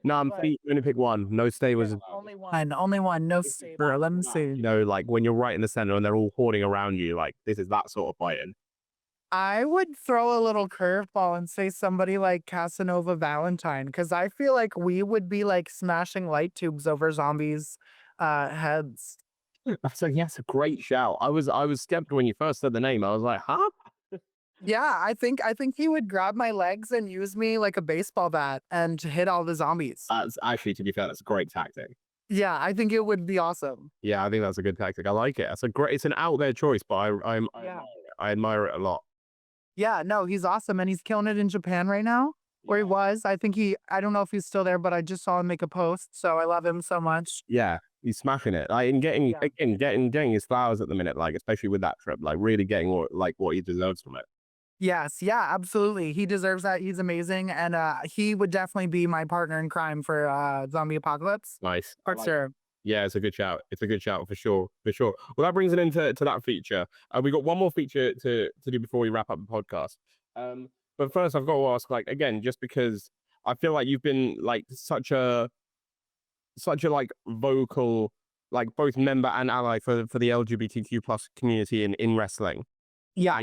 no. But I'm gonna pick one. No stay was only one. Only one. No stable. Let me see. like when you're right in the center and they're all hoarding around you. Like this is that sort of fighting. I would throw a little curveball and say somebody like Casanova Valentine, because I feel like we would be like smashing light tubes over zombies' heads. So yeah, it's a great shout. I was skeptical when you first said the name. I was like, huh? Yeah, I think he would grab my legs and use me like a baseball bat and hit all the zombies. That's actually, to be fair, that's a great tactic. Yeah, I think it would be awesome. Yeah, I think that's a good tactic. I like it. It's an out there choice, but Yeah. I admire it a lot. Yeah, no, he's awesome and he's killing it in Japan right now. Or he was. I don't know if he's still there, but I just saw him make a post, so I love him so much. Yeah, he's smashing it. Like, and getting Yeah. again, getting his flowers at the minute, like especially with that trip, like really getting what he deserves from it. Yes, yeah, absolutely. He deserves that. He's amazing, and he would definitely be my partner in crime for zombie apocalypse. Nice. For sure. Yeah, it's a good shout. It's a good shout for sure, for sure. Well, that brings it into that feature. We got one more feature to do before we wrap up the podcast. But first, I've got to ask, like again, just because I feel like you've been like such a like vocal, like both member and ally for the LGBTQ plus community in wrestling. Yeah.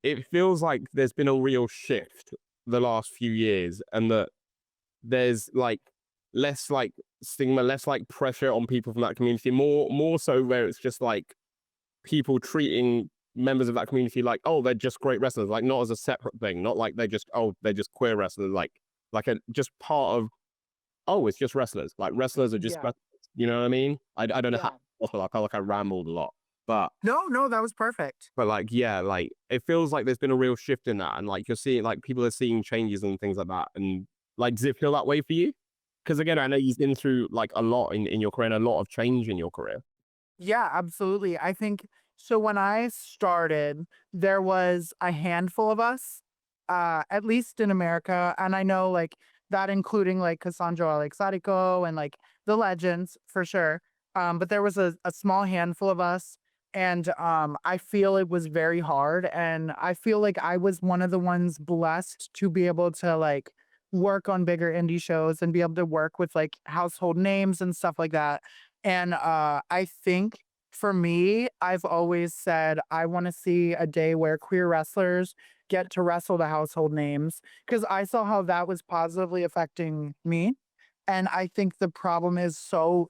It feels like there's been a real shift the last few years, and that there's like less like stigma, less like pressure on people from that community, more so where it's just like people treating members of that community like, oh, they're just great wrestlers, like not as a separate thing, not like they're just queer wrestlers, like a just part of, oh, it's just wrestlers, like wrestlers are just Yeah. wrestlers, you know what I mean? I don't know Yeah. how I felt like I rambled a lot, but No, that was perfect. like yeah, like it feels like there's been a real shift in that, and like you're seeing like people are seeing changes and things like that, and like does it feel that way for you? Because again, I know you've been through like a lot in your career and a lot of change in your career. Yeah, absolutely. I think so. When I started, there was a handful of us, at least in America, and I know like that, including like Cassandra Alexarico and like the legends for sure. But there was a small handful of us, and I feel it was very hard, and I feel like I was one of the ones blessed to be able to like work on bigger indie shows and be able to work with like household names and stuff like that. And I think for me, I've always said I want to see a day where queer wrestlers get to wrestle the household names, because I saw how that was positively affecting me. And I think the problem is so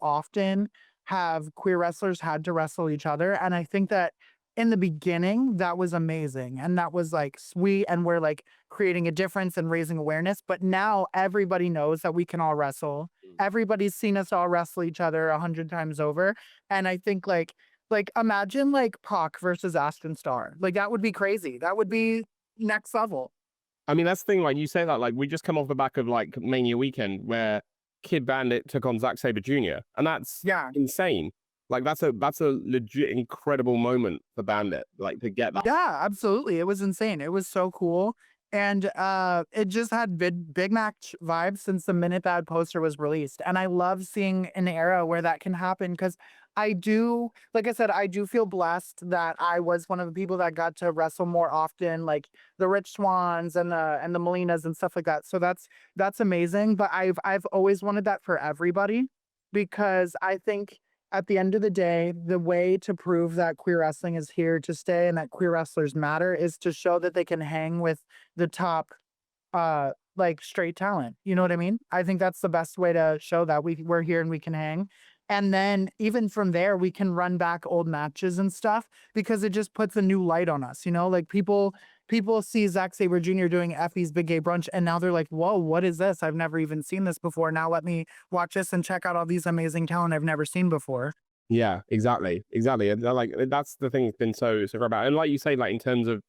often have queer wrestlers had to wrestle each other. And I think that in the beginning, that was amazing and that was like sweet. And we're like creating a difference and raising awareness. But now everybody knows that we can all wrestle. Everybody's seen us all wrestle each other 100 times over. And I think like imagine like Pac versus Aston Starr. Like that would be crazy. That would be next level. I mean, that's the thing. Like you say that, like we just come off the back of like Mania weekend where Kid Bandit took on Zack Sabre Jr. and that's Yeah. insane. Like that's a legit incredible moment for Bandit. Like to get that. Yeah, absolutely. It was insane. It was so cool. And it just had Big Mac vibes since the minute that poster was released. And I love seeing an era where that can happen because I do, like I said, I do feel blessed that I was one of the people that got to wrestle more often, like the Rich Swans and the Molinas and stuff like that. So that's amazing. But I've always wanted that for everybody because I think at the end of the day, the way to prove that queer wrestling is here to stay and that queer wrestlers matter is to show that they can hang with the top like straight talent. You know what I mean? I think that's the best way to show that we're here and we can hang. And then even from there, we can run back old matches and stuff because it just puts a new light on us, you know? Like people see Zack Sabre Jr. doing Effie's Big Gay Brunch and now they're like, whoa, what is this? I've never even seen this before. Now let me watch this and check out all these amazing talent I've never seen before. Yeah, exactly, exactly. And like that's the thing that's been so great about it. And like you say, like in terms of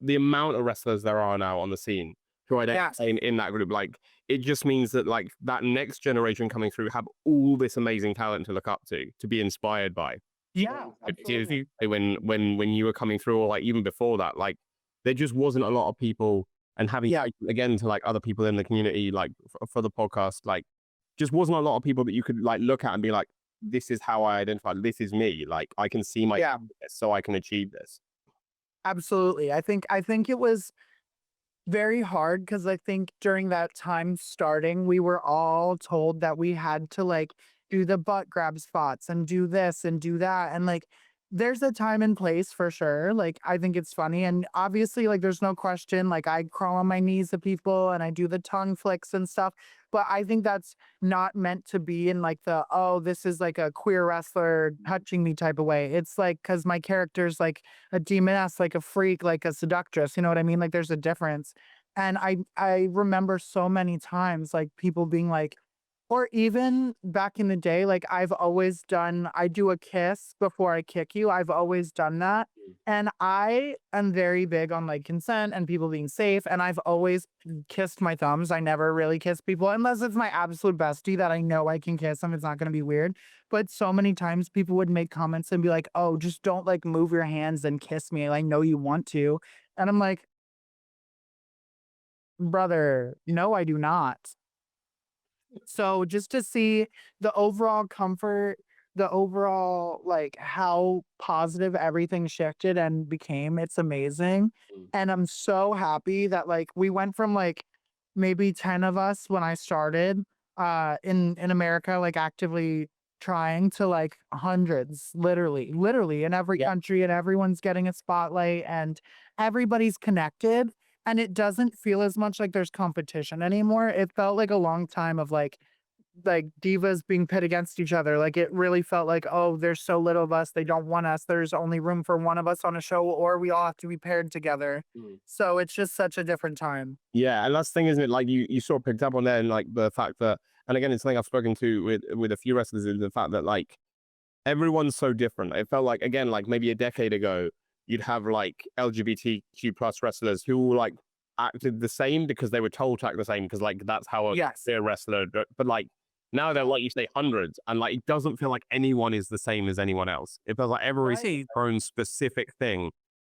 the amount of wrestlers there are now on the scene who Yeah. identify in that group, like it just means that like that next generation coming through have all this amazing talent to look up to be inspired by. Yeah, It- absolutely. when you were coming through, or like even before that, like there just wasn't a lot of people. And having Yeah. again to like other people in the community, like for the podcast, like just wasn't a lot of people that you could like look at and be like, this is how I identify. This is me. Like I can see my Yeah, so I can achieve this. absolutely. I think it was very hard because I think during that time starting, we were all told that we had to like do the butt grab spots and do this and do that. And like, there's a time and place for sure. Like, I think it's funny. And obviously, like, there's no question. Like, I crawl on my knees to people and I do the tongue flicks and stuff. But I think that's not meant to be in like the, oh, this is like a queer wrestler touching me type of way. It's like, because my character's like a demoness, like a freak, like a seductress. You know what I mean? Like, there's a difference. And I remember so many times, like, people being like or even back in the day, like, I do a kiss before I kick you, I've always done that, and I am very big on, like, consent and people being safe, and I've always kissed my thumbs, I never really kiss people unless it's my absolute bestie that I know I can kiss them, it's not gonna be weird, but so many times people would make comments and be like, "Oh, just don't, like, move your hands and kiss me, I know you want to," and I'm like, "Brother, no, I do not." So just to see the overall comfort, the overall like how positive everything shifted and became, it's amazing. Mm. And I'm so happy that like we went from like maybe 10 of us when I started in America like actively trying to like hundreds literally in every Yeah. country and everyone's getting a spotlight and everybody's connected and it doesn't feel as much like there's competition anymore. It felt like a long time of like divas being pit against each other. Like it really felt like, oh, there's so little of us, they don't want us. There's only room for one of us on a show, or we all have to be paired together. Mm. So it's just such a different time. Yeah, and that's the thing, isn't it? Like you sort of picked up on there, and like the fact that, and again, it's something I've spoken to with a few wrestlers is the fact that like everyone's so different. It felt like again, like maybe a decade ago, you'd have like LGBTQ plus wrestlers who like acted the same because they were told to act the same because like that's how a Yes. queer wrestler. But like now they're like you say hundreds, and like it doesn't feel like anyone is the same as anyone else. It feels like everybody's Right. their own specific thing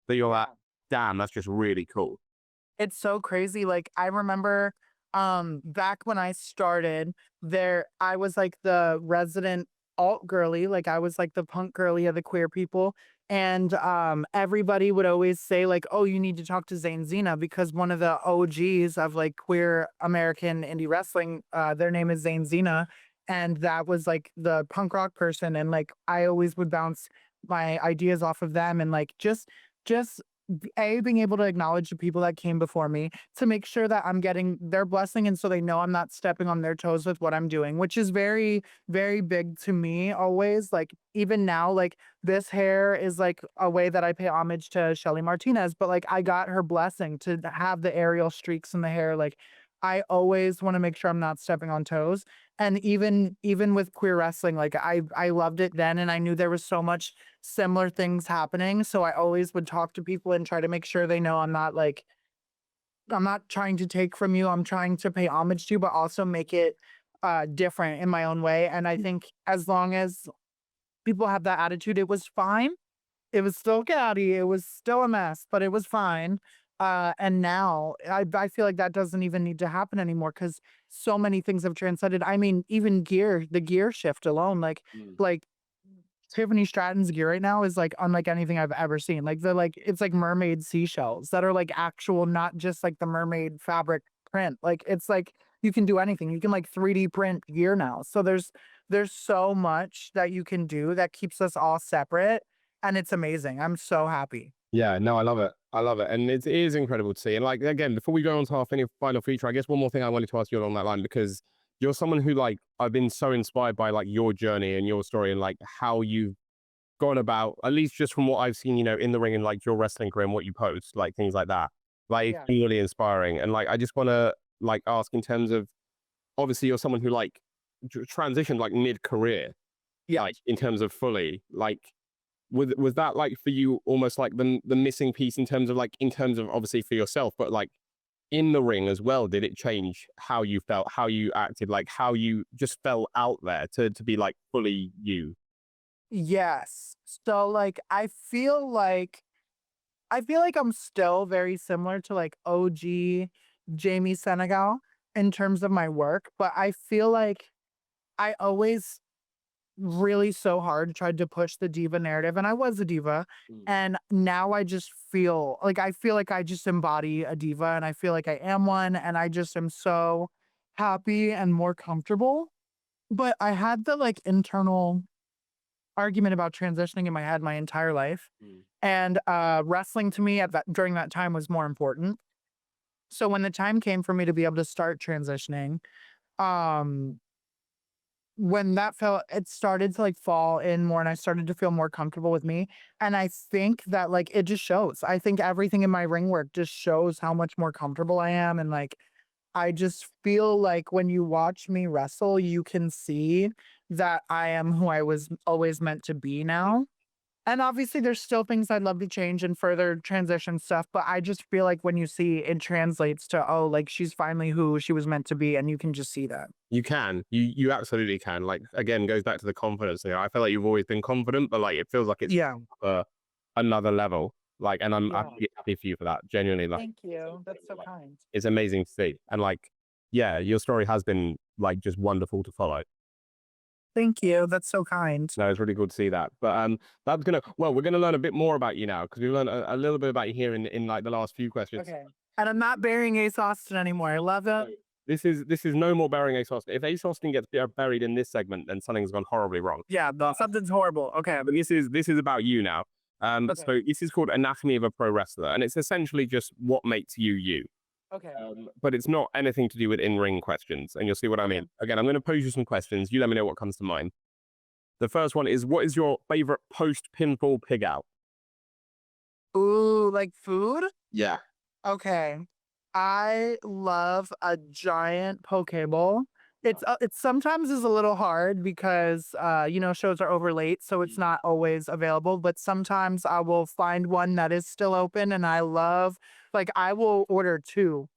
that you're like, Yeah. damn, that's just really cool. It's so crazy. Like I remember back when I started there, I was like the resident alt girly, like I was like the punk girly of the queer people. And everybody would always say, like, oh, you need to talk to Zane Zena because one of the OGs of like queer American indie wrestling, their name is Zane Zena. And that was like the punk rock person. And like I always would bounce my ideas off of them and like just being able to acknowledge the people that came before me to make sure that I'm getting their blessing and so they know I'm not stepping on their toes with what I'm doing, which is very, very big to me always. Like even now, like this hair is like a way that I pay homage to Shelly Martinez, but like I got her blessing to have the aerial streaks in the hair. Like I always want to make sure I'm not stepping on toes. And even with queer wrestling, like I loved it then and I knew there was so much similar things happening. So I always would talk to people and try to make sure they know I'm not like I'm not trying to take from you. I'm trying to pay homage to you, but also make it different in my own way. And I think as long as people have that attitude. It was fine. It was still catty, it was still a mess, but it was fine. And now I feel like that doesn't even need to happen anymore because so many things have transcended. I mean, even gear, the gear shift alone, Mm. like Tiffany Stratton's gear right now is like unlike anything I've ever seen. Like they're like it's like mermaid seashells that are like actual, not just like the mermaid fabric print. Like it's like you can do anything. You can like 3D print gear now. So there's so much that you can do that keeps us all separate, and it's amazing. I'm so happy. Yeah, no, I love it. I love it. And it is incredible to see. And like, again, before we go on to our final feature, I guess one more thing I wanted to ask you along that line, because you're someone who like, I've been so inspired by like your journey and your story and like how you've gone about, at least just from what I've seen, in the ring and like your wrestling career and what you post, like things like that. Like, it's Yeah. really inspiring. And like, I just want to like ask in terms of, obviously you're someone who like transitioned like mid-career, Yeah. like in terms of fully, like, was that like for you almost like the missing piece in terms of obviously for yourself, but like in the ring as well? Did it change how you felt, how you acted, like how you just felt out there to be like fully you? Yes. So like I feel like I'm still very similar to like OG Jamie Senegal in terms of my work, but I feel like I always really so hard tried to push the diva narrative, and I was a diva, Mm. and now I feel like I just embody a diva, and I feel like I am one, and I just am so happy and more comfortable. But I had the like internal argument about transitioning in my head my entire life, Mm. and wrestling to me at that during that time was more important. So when the time came for me to be able to start transitioning, um when that felt it started to, like, fall in more, and I started to feel more comfortable with me, and I think that, like, it just shows. I think everything in my ring work just shows how much more comfortable I am, and, like, I just feel like when you watch me wrestle, you can see that I am who I was always meant to be now. And obviously, there's still things I'd love to change and further transition stuff, but I just feel like when you see it translates to, oh, like, she's finally who she was meant to be, and you can just see that. You can, you absolutely can. Like, again, goes back to the confidence thing. I feel like you've always been confident, but like it feels like it's Yeah. uh, another level. Like, and I'm Yeah. really happy for you for that. Genuinely, like, Thank it's so you. That's so incredible. Like, kind. it's amazing to see. And like, yeah, your story has been like just wonderful to follow. Thank you. That's so kind. No, it's really good to see that. But we're gonna learn a bit more about you now because we learned a little bit about you here in like the last few questions. Okay. And I'm not burying Ace Austin anymore. I love So it. this is no more burying Ace Austin. If Ace Austin gets buried in this segment, then something's gone horribly wrong. Yeah, something's horrible. Okay. But this is about you now. Okay. So this is called Anatomy of a Pro Wrestler, and it's essentially just what makes you you. Okay. But it's not anything to do with in-ring questions, and you'll see what I Okay. mean. Again, I'm going to pose you some questions. You let me know what comes to mind. The first one is, what is your favorite post-pinfall pig out? Ooh, like food? Yeah. Okay. I love a giant poke bowl. It sometimes is a little hard because shows are over late, so it's not always available, but sometimes I will find one that is still open, and I will order 2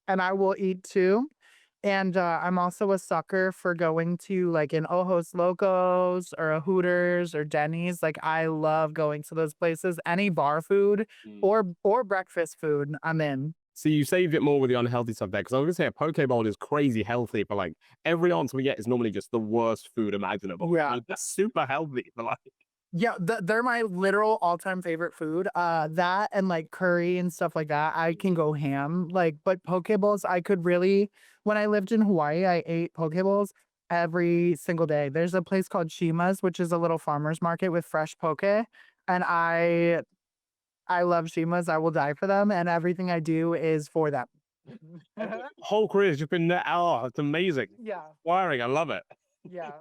and I will eat 2. And I'm also a sucker for going to like an Ojos Locos or a Hooters or Denny's. Like I love going to those places. Any bar food Mm. or breakfast food, I'm in. So you saved it more with the unhealthy stuff there, because I was going to say a poke bowl is crazy healthy, but like every answer we get is normally just the worst food imaginable. Yeah. Like, that's super healthy, but like, Yeah, they're my literal all-time favorite food. That and like curry and stuff like that, I can go ham. Like, but poke bowls, I could really. When I lived in Hawaii, I ate poke bowls every single day. There's a place called Shima's, which is a little farmer's market with fresh poke, and I love Shima's. I will die for them, and everything I do is for them. whole career has just been there. Oh, it's amazing. Yeah, Wiring, I love it. yeah.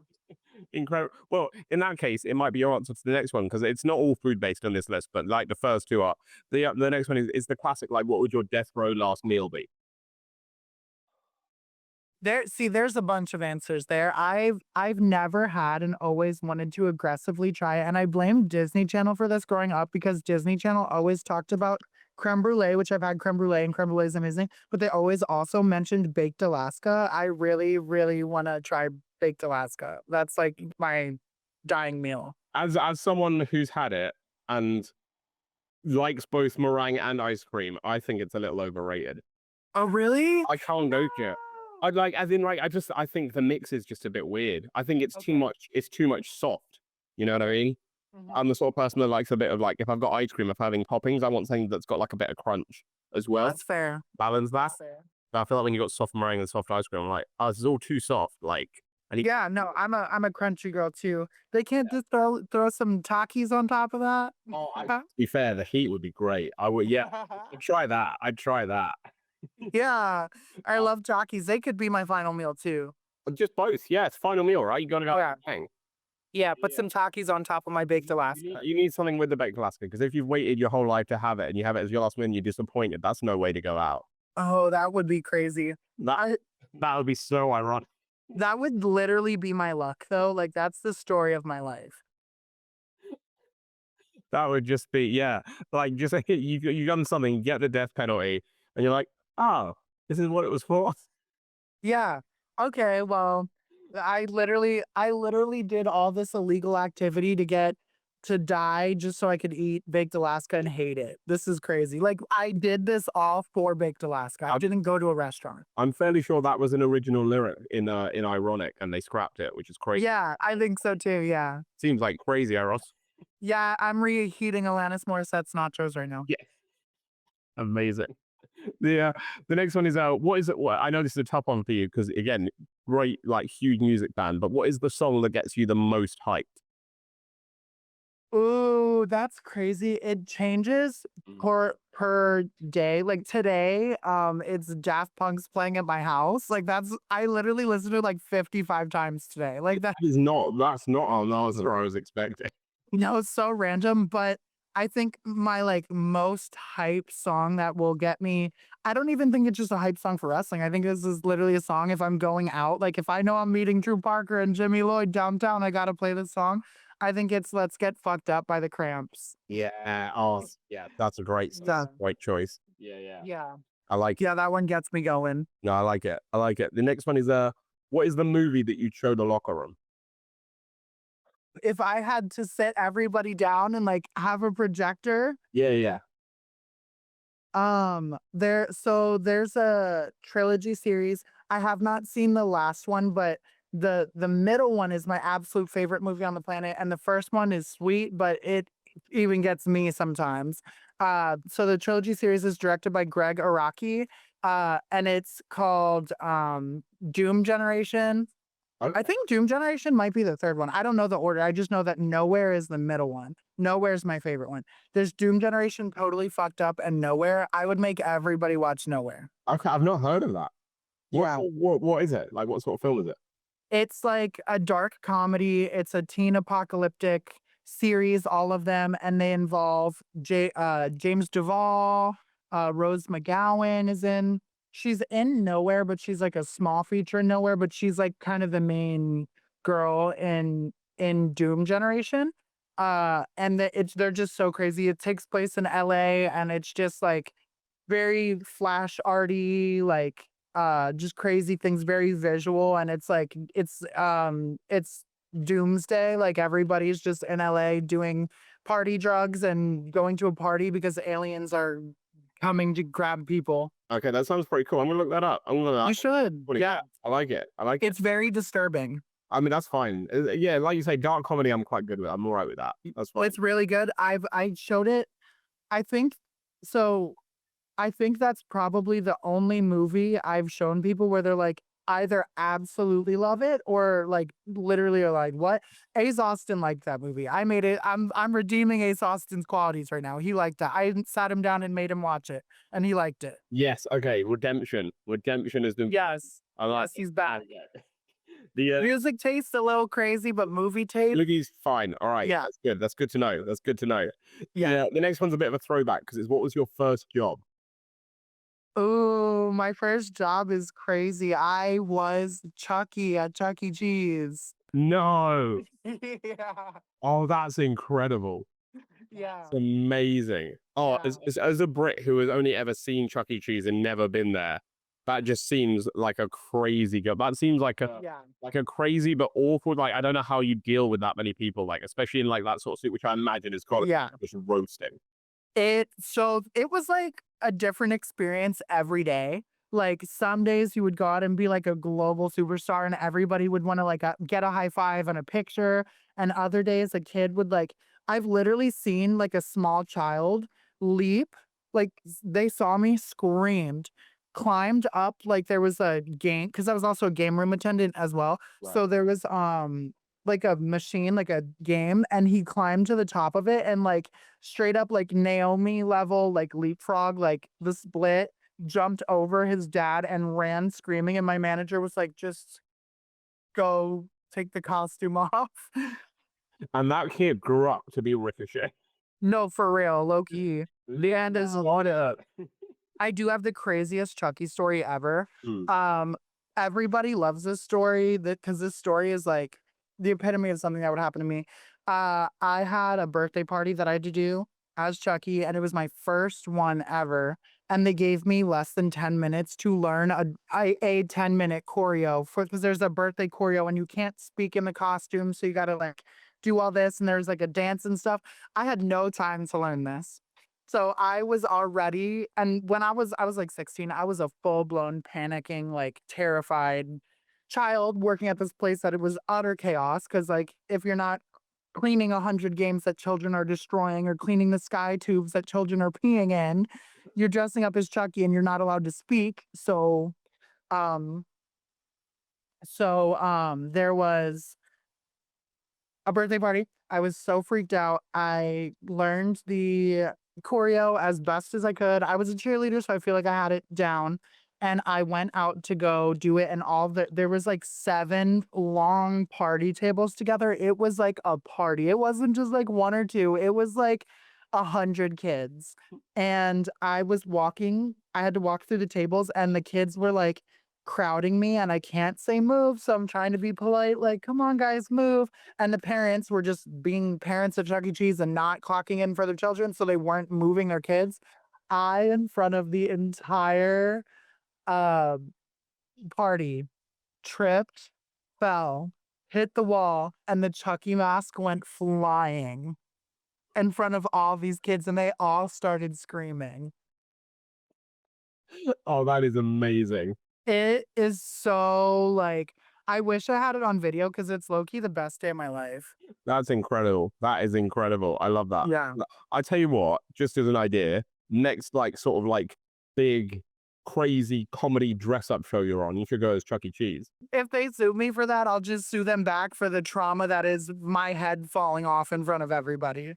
Incredible. Well, in that case, it might be your answer to the next one, because it's not all food based on this list, but like the first two are. The next one is the classic, like, what would your death row last meal be? There's a bunch of answers there. I've never had and always wanted to aggressively try it, and I blame Disney Channel for this growing up because Disney Channel always talked about creme brulee, which I've had creme brulee, and creme brulee is amazing, but they always also mentioned baked Alaska. I really, really wanna try baked Alaska. That's like my dying meal. as someone who's had it and likes both meringue and ice cream, I think it's a little overrated. Oh, really? I can't go to it. I like, as in, like, I think the mix is just a bit weird. I think it's too Okay. much. It's too much soft. You know what I mean? Mhm. I'm the sort of person that likes a bit of like, if I've got ice cream, if I'm having toppings, I want something that's got like a bit of crunch as well. That's fair. Balance that. That's fair. But I feel like when you got soft meringue and soft ice cream, I'm like, oh, this is all too soft. Like, I need. Yeah, no, I'm a crunchy girl too. They can't just throw some Takis on top of that? Oh, to be fair, the heat would be great. I would, yeah. I'd try that. I'd try that. Yeah, I love Takis. They could be my final meal too. Just both. Yeah, it's final meal, right? You gotta go. Oh, yeah. Bang. Yeah, put some Takis on top of my baked Alaska. You need something with the baked Alaska because if you've waited your whole life to have it and you have it as your last meal and you're disappointed, that's no way to go out. Oh, that would be crazy. That that would be so ironic. That would literally be my luck though. Like that's the story of my life. That would just be, yeah, like just you've done something, you get the death penalty, and you're like, oh, this is what it was for. Yeah. Okay, well, I literally did all this illegal activity to get to die just so I could eat baked Alaska and hate it. This is crazy. Like I did this all for baked Alaska. I didn't go to a restaurant. I'm fairly sure that was an original lyric in Ironic, and they scrapped it, which is crazy. Yeah, I think so too. Yeah. Seems like crazy, Eros. Yeah, I'm reheating Alanis Morissette's nachos right now. Yeah, amazing. The next one is what is it? What I know this is a tough one for you because again, great like huge music fan, but what is the song that gets you the most hyped? Ooh, that's crazy. It changes per day. Like today, it's Daft Punk's playing at my house. Like that's I literally listened to it like 55 times today. Like that That's not an answer I was expecting. it's so random, but I think my like most hype song that will get me, I don't even think it's just a hype song for wrestling. I think this is literally a song if I'm going out. Like if I know I'm meeting Drew Parker and Jimmy Lloyd downtown, I gotta play this song. I think it's Let's Get Fucked Up by the Cramps. Yeah. Oh, yeah. That's a great, Yeah. great choice. Yeah. Yeah. I like it. Yeah, that one gets me going. No, I like it. I like it. The next one is what is the movie that you show the locker room? If I had to sit everybody down and like have a projector, Yeah. there's a trilogy series. I have not seen the last one, but the middle one is my absolute favorite movie on the planet, and the first one is sweet, but it even gets me sometimes. So the trilogy series is directed by Greg Araki, and it's called Doom Generation. I think Doom Generation might be the third one. I don't know the order. I just know that Nowhere is the middle one. Nowhere is my favorite one. There's Doom Generation, Totally Fucked Up, and Nowhere. I would make everybody watch Nowhere. Okay, I've not heard of that. Yeah. What is it? Like, what sort of film is it? It's like a dark comedy. It's a teen apocalyptic series, all of them, and they involve James Duvall, Rose McGowan is in. She's in Nowhere, but she's like a small feature in Nowhere, but she's like kind of the main girl in Doom Generation. And they're just so crazy. It takes place in LA and it's just like very flash arty, like just crazy things, very visual, and it's like it's doomsday. Like everybody's just in LA doing party drugs and going to a party because aliens are coming to grab people. Okay, that sounds pretty cool. I'm gonna look that up. You should. Yeah. I like it. I like it. It's very disturbing. I mean, that's fine. Yeah, like you say, dark comedy. I'm quite good with. I'm all right with that. That's Well, fine. it's really good. I showed it. I think so. I think that's probably the only movie I've shown people where they're like either absolutely love it or like literally are like, what? Ace Austin liked that movie. I made it. I'm redeeming Ace Austin's qualities right now. He liked that. I sat him down and made him watch it, and he liked it. Yes. Okay. Redemption. Redemption is the. Yes. I like. Yes, he's back. The Music taste a little crazy, but movie taste. look, he's fine. All right. Yeah. That's good. That's good to know. That's good to know. Yeah. The next one's a bit of a throwback because it's what was your first job? Oh, my first job is crazy. I was Chucky at Chuck E. Cheese. No. Yeah. Oh, that's incredible. Yeah. It's amazing. Oh, Yeah. as a Brit who has only ever seen Chuck E. Cheese and never been there, That just seems like a crazy go. That seems Yeah. like a crazy but awkward. Like I don't know how you deal with that many people. Like especially in like that sort of suit, which I imagine is got Yeah. just roasting. It was like a different experience every day. Like some days you would go out and be like a global superstar and everybody would want to like get a high five and a picture. And other days a kid would like, I've literally seen like a small child leap, like they saw me, screamed, climbed up, like there was a game, because I was also a game room attendant as well. Right. So there was like a machine, like a game, and he climbed to the top of it and like straight up like Naomi level, like leapfrog, like the split, jumped over his dad and ran screaming. And my manager was like, just go take the costume off. And that kid grew up to be Ricochet. No, for real, low key. The end is What a I do have the craziest Chucky story ever. mm. Um, Everybody loves this story because this story is like the epitome of something that would happen to me. I had a birthday party that I had to do as Chucky, and it was my first one ever. And they gave me less than 10 minutes to learn a 10-minute choreo for because there's a birthday choreo and you can't speak in the costume, so you gotta like do all this, and there's like a dance and stuff. I had no time to learn this. So I was already, and when I was like 16, I was a full-blown panicking, like terrified child working at this place that it was utter chaos. Cause like if you're not cleaning 100 games that children are destroying or cleaning the sky tubes that children are peeing in, you're dressing up as Chucky and you're not allowed to speak. Um, there was a birthday party. I was so freaked out. I learned the choreo as best as I could. I was a cheerleader, so I feel like I had it down. And I went out to go do it, and there was like 7 long party tables together. It was like a party. It wasn't just like 1 or 2. It was like 100 kids. And I had to walk through the tables, and the kids were like crowding me, and I can't say move. So I'm trying to be polite, like, come on, guys, move. And the parents were just being parents at Chuck E. Cheese and not clocking in for their children, so they weren't moving their kids. I, in front of the entire uh, party, tripped, fell, hit the wall, and the Chucky mask went flying in front of all these kids, and they all started screaming. Oh, that is amazing. It is so like, I wish I had it on video because it's low key the best day of my life. That's incredible. That is incredible. I love that. Yeah. I tell you what, just as an idea, next like sort of like big crazy comedy dress up show you're on, you should go as Chuck E. Cheese. If they sue me for that, I'll just sue them back for the trauma that is my head falling off in front of everybody.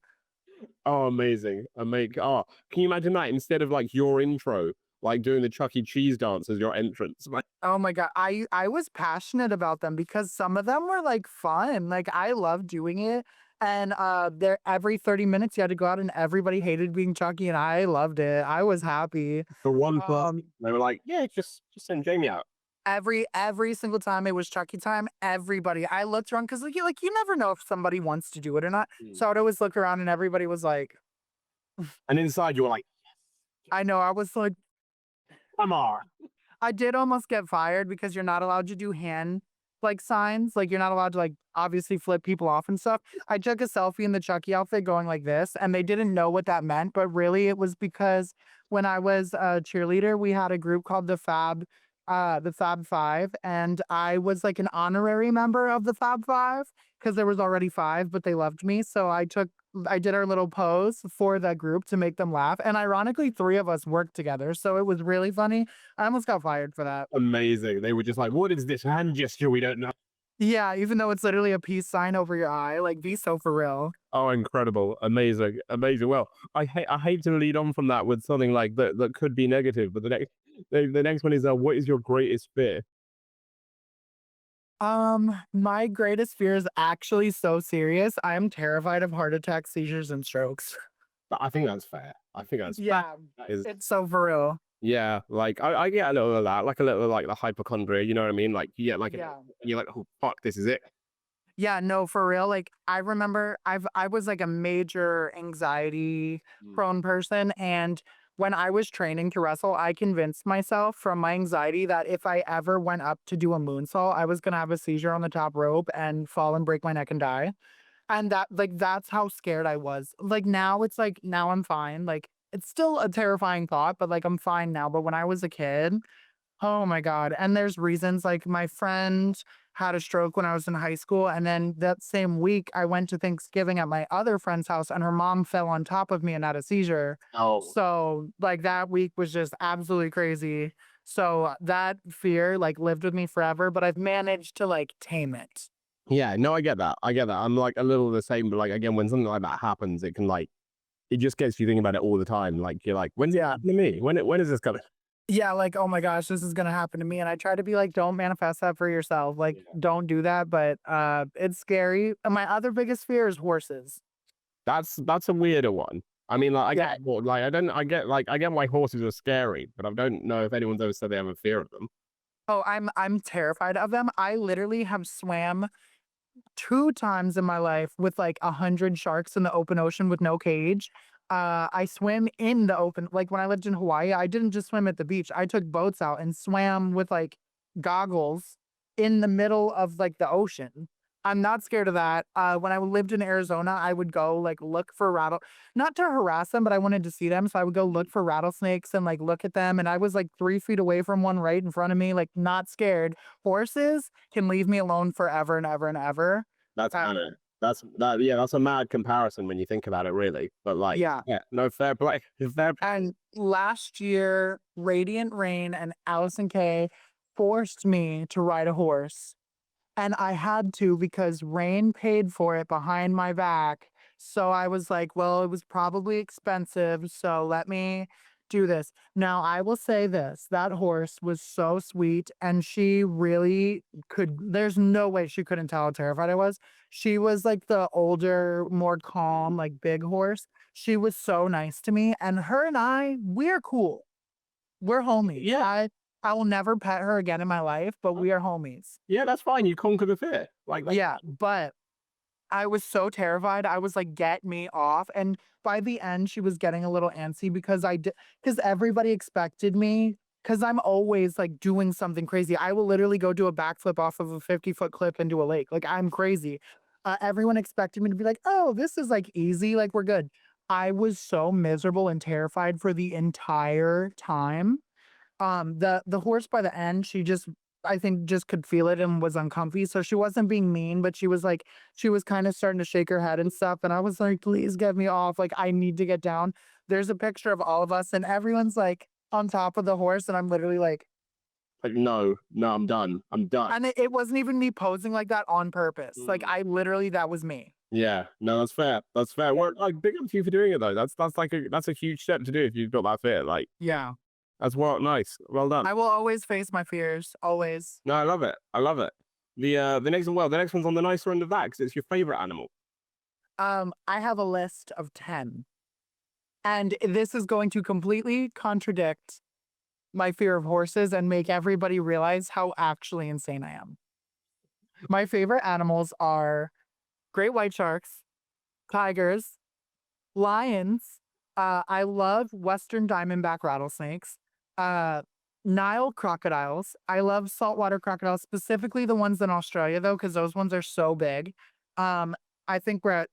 Oh, amazing. Oh, can you imagine that instead of like your intro, like doing the Chuck E. Cheese dance as your entrance? Like, Oh my god, I was passionate about them because some of them were like fun. Like I love doing it. And there every 30 minutes you had to go out and everybody hated being Chucky and I loved it. I was happy. for one part, Um they were like, yeah, just send Jamie out. every single time it was Chucky time, everybody I looked around because like you never know if somebody wants to do it or not. Mm. So I'd always look around and everybody was like, And inside you were like, I know, I was like, come on. I did almost get fired because you're not allowed to do hand like signs. Like you're not allowed to like obviously flip people off and stuff. I took a selfie in the Chucky outfit going like this, and they didn't know what that meant, but really it was because when I was a cheerleader, we had a group called the Fab Five, and I was like an honorary member of the Fab Five because there was already 5, but they loved me. So I did our little pose for the group to make them laugh. And ironically, 3 of us worked together. So it was really funny. I almost got fired for that. Amazing. They were just like, what is this hand gesture? We don't know. Yeah, even though it's literally a peace sign over your eye, like be so for real. Oh, incredible. Amazing. Amazing. Well, I hate to lead on from that with something like that could be negative, but the next one is what is your greatest fear? My greatest fear is actually so serious. I am terrified of heart attacks, seizures, and strokes. But I think that's fair. I think that's Yeah, that is it's so for real. yeah, like I get a little of that, like a little like the hypochondria, you know what I mean? Like you get like Yeah. you're like, oh fuck, this is it. Yeah, no, for real. Like I remember I was like a major anxiety Mm. prone person, and when I was training to wrestle, I convinced myself from my anxiety that if I ever went up to do a moonsault, I was gonna have a seizure on the top rope and fall and break my neck and die. And that like, that's how scared I was. Like, now it's like, now I'm fine. Like, it's still a terrifying thought, but like, I'm fine now. But when I was a kid, oh my God. And there's reasons like my friend had a stroke when I was in high school. And then that same week, I went to Thanksgiving at my other friend's house and her mom fell on top of me and had a seizure. Oh, So, like, that week was just absolutely crazy. So, that fear like lived with me forever, but I've managed to like tame it. yeah. No, I get that. I get that. I'm like a little the same, but like again, when something like that happens, it can like it just gets you thinking about it all the time. Like you're like, when's it Yeah. happening to me? When is this coming? Yeah, like, "Oh my gosh, this is gonna happen to me," and I try to be like, "Don't manifest that for yourself, like, Yeah. don't do that," but, it's scary, and my other biggest fear is horses. That's a weirder one. I mean, like I Yeah. get what like I don't I get why horses are scary, but I don't know if anyone's ever said they have a fear of them. Oh, I'm terrified of them. I literally have swam 2 times in my life with, like, 100 sharks in the open ocean with no cage. I swim in the open like, when I lived in Hawaii, I didn't just swim at the beach, I took boats out and swam with, like, goggles in the middle of, like, the ocean. I'm not scared of that. When I lived in Arizona, I would go, like, look for not to harass them, but I wanted to see them, so I would go look for rattlesnakes and, like, look at them, and I was, like, 3 feet away from one right in front of me, like, not scared. Horses can leave me alone forever and ever and ever. That's Uh, kind of that's a mad comparison when you think about it, really. But like, yeah. yeah, no fair play, fair. And last year, Radiant Rain and Allison Kay forced me to ride a horse. And I had to because Rain paid for it behind my back. So I was like, well, it was probably expensive. So let me do this. Now, I will say this, that horse was so sweet. And she really there's no way she couldn't tell how terrified I was. She was like the older, more calm, like big horse. She was so nice to me. And her and we're cool. We're homies. Yeah, I will never pet her again in my life, but we are homies. yeah, that's fine. You conquer the fear. Like that's Yeah, but I was so terrified. I was like, "Get me off." And by the end, she was getting a little antsy because because everybody expected me because I'm always like doing something crazy. I will literally go do a backflip off of a 50-foot cliff into a lake. Like, I'm crazy. Everyone expected me to be like, "Oh, this is like easy. Like, we're good." I was so miserable and terrified for the entire time. The horse by the end, she just I think just could feel it and was uncomfy, so she wasn't being mean, but she was like she was kinda starting to shake her head and stuff, and I was like, "Please get me off, like, I need to get down." There's a picture of all of us, and everyone's, like, on top of the horse, and I'm literally like like no, no, I'm done. I'm done. and it wasn't even me posing like that on purpose, like, Mm. I literally that was me. Yeah, no, that's fair. That's fair. Well, like big up to you for doing it though. That's like that's a huge step to do if you've got that fear. Like Yeah. that's well nice. Well done. I will always face my fears, always. No, I love it. I love it. The next one, well, the next one's on the nicer end of that because it's your favorite animal. I have a list of 10, and this is going to completely contradict my fear of horses and make everybody realize how actually insane I am. My favorite animals are great white sharks, tigers, lions. I love Western diamondback rattlesnakes, uh, Nile crocodiles. I love saltwater crocodiles, specifically the ones in Australia, though, because those ones are so big. Um, I think we're at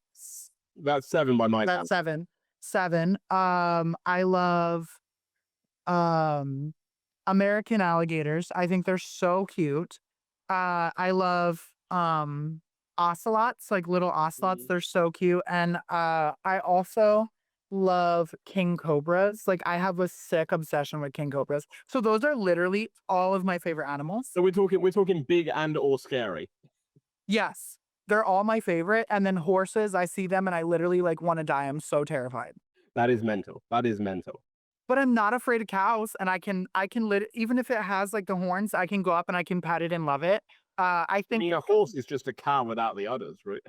That's 7 by my that's count. seven. Seven. I love um American alligators. I think they're so cute. I love ocelots, like little ocelots. Mhm. They're so cute. And I also love king cobras. Like, I have a sick obsession with king cobras. So those are literally all of my favorite animals. So we're talking big and or scary. Yes. They're all my favorite. And then horses, I see them and I literally like want to die. I'm so terrified. That is mental. That is mental. But I'm not afraid of cows, and I can even if it has, like, the horns, I can go up and I can pet it and love it. I I think, mean, a horse is just a cow without the udders, right?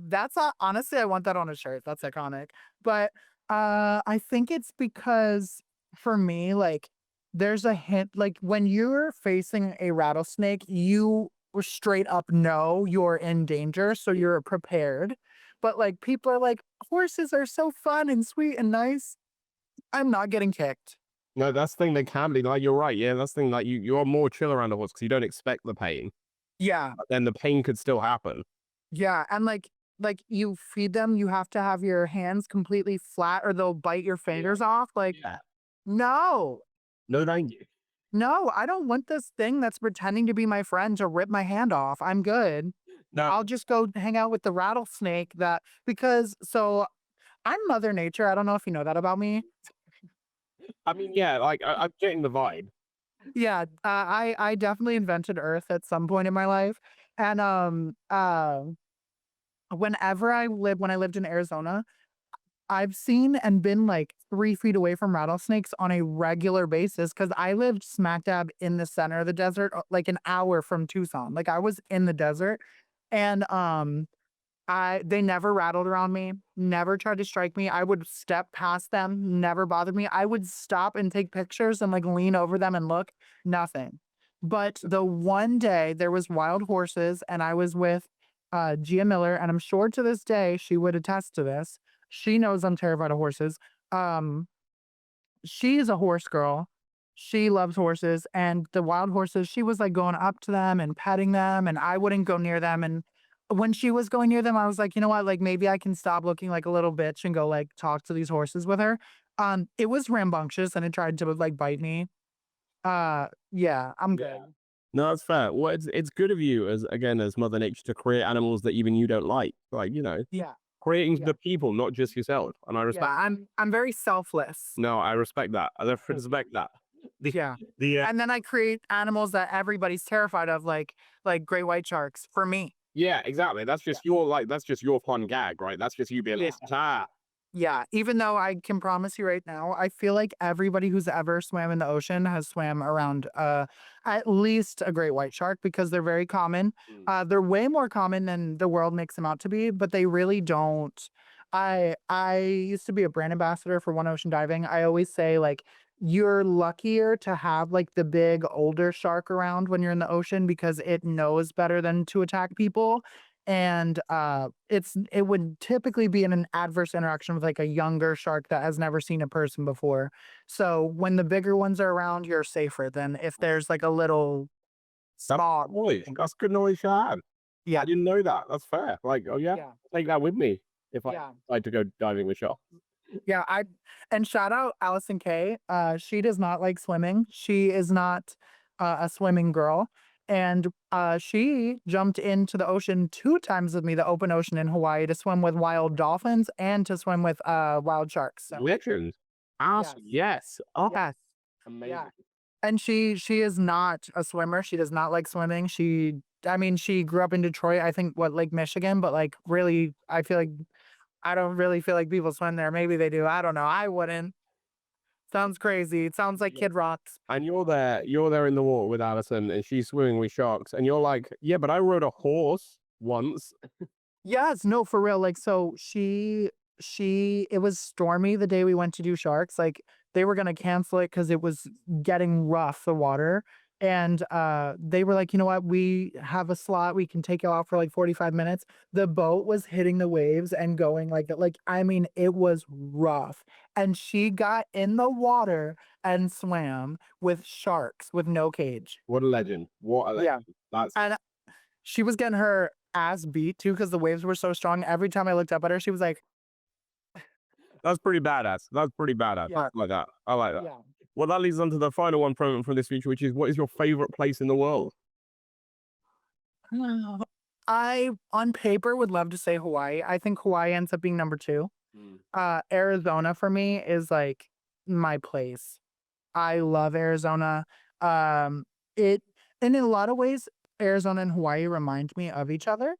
that's, honestly, I want that on a shirt, that's iconic. But, I think it's because, for me, like, there's a hint like, when you're facing a rattlesnake, you straight up know you're in danger, so you're prepared. But, like, people are like, "Horses are so fun and sweet and nice." I'm not getting kicked. No, that's the thing. They can be like, you're right. Yeah, that's the thing. Like you're more chill around a horse because you don't expect the pain. Yeah. But then the pain could still happen. Yeah, and, like, you feed them, you have to have your hands completely flat or they'll bite your Yeah. fingers off, like, Yeah. no. No, thank you. No, I don't want this thing that's pretending to be my friend to rip my hand off, I'm good. No, I'll just go hang out with the rattlesnake that because so I'm Mother Nature, I don't know if you know that about me. I mean, yeah, like I'm getting the vibe. Yeah, I definitely invented Earth at some point in my life, and, when I lived in Arizona, I've seen and been, like, 3 feet away from rattlesnakes on a regular basis because I lived smack dab in the center of the desert, like, an hour from Tucson, like, I was in the desert, and, they never rattled around me, never tried to strike me. I would step past them, never bothered me. I would stop and take pictures and like lean over them and look, nothing. But the one day there was wild horses and I was with Gia Miller, and I'm sure to this day she would attest to this. She knows I'm terrified of horses. Um, she's a horse girl. She loves horses and the wild horses, she was like going up to them and petting them and I wouldn't go near them. And when she was going near them, I was like, you know what? Like maybe I can stop looking like a little bitch and go like talk to these horses with her. It was rambunctious and it tried to like bite me. Yeah, I'm Yeah. good. No, that's fair. Well, it's good of you as again as Mother Nature to create animals that even you don't like. Like, Yeah, creating yeah, the people, not just yourself. And I yeah. respect I'm very selfless. no, I respect that. I respect that. The Yeah. the And then I create animals that everybody's terrified of, like great white sharks for me. yeah, exactly. That's Yeah. just your like that's just your fun gag, right? That's just you being Yeah. like, ah. Yeah, even though I can promise you right now, I feel like everybody who's ever swam in the ocean has swam around at least a great white shark because they're very common. Mm. They're way more common than the world makes them out to be, but they really don't. I used to be a brand ambassador for One Ocean Diving. I always say like you're luckier to have like the big older shark around when you're in the ocean because it knows better than to attack people and it would typically be in an adverse interaction with like a younger shark that has never seen a person before. So when the bigger ones are around, you're safer than if there's like a little That's spot. knowledge. That's good knowledge to have. I Yeah, didn't know that. That's fair. Like, oh yeah, yeah, take that with me if I yeah, decide to go diving with sharks. yeah. I and shout out Allison Kay. She does not like swimming. She is not a swimming girl. And she jumped into the ocean 2 times with me, the open ocean in Hawaii, to swim with wild dolphins and to swim with wild sharks. So Legend. yes. Awesome. Yes. Oh, Yes. amazing. Yeah. And she is not a swimmer. She does not like swimming. I mean, she grew up in Detroit, I think what, Lake Michigan, but like really, I feel like I don't really feel like people swim there. Maybe they do. I don't know. I wouldn't. Sounds crazy. It sounds like Yeah. Kid Rocks. And you're there in the water with Alison, and she's swimming with sharks, and you're like, yeah, but I rode a horse once. Yes, no, for real. Like, so it was stormy the day we went to do sharks. Like, they were gonna cancel it because it was getting rough, the water. And they were like, you know what? We have a slot. We can take you off for like 45 minutes. The boat was hitting the waves and going like I mean, it was rough. And she got in the water and swam with sharks with no cage. What a legend. What a Yeah. legend. That's And she was getting her ass beat too because the waves were so strong. Every time I looked up at her, she was like, that's pretty badass. That's pretty badass. I yeah, like that. I like that. yeah. Well, that leads on to the final one from this feature, which is what is your favorite place in the world? I, on paper, would love to say Hawaii. I think Hawaii ends up being number two. Mm. Arizona for me is like my place. I love Arizona. It and in a lot of ways, Arizona and Hawaii remind me of each other.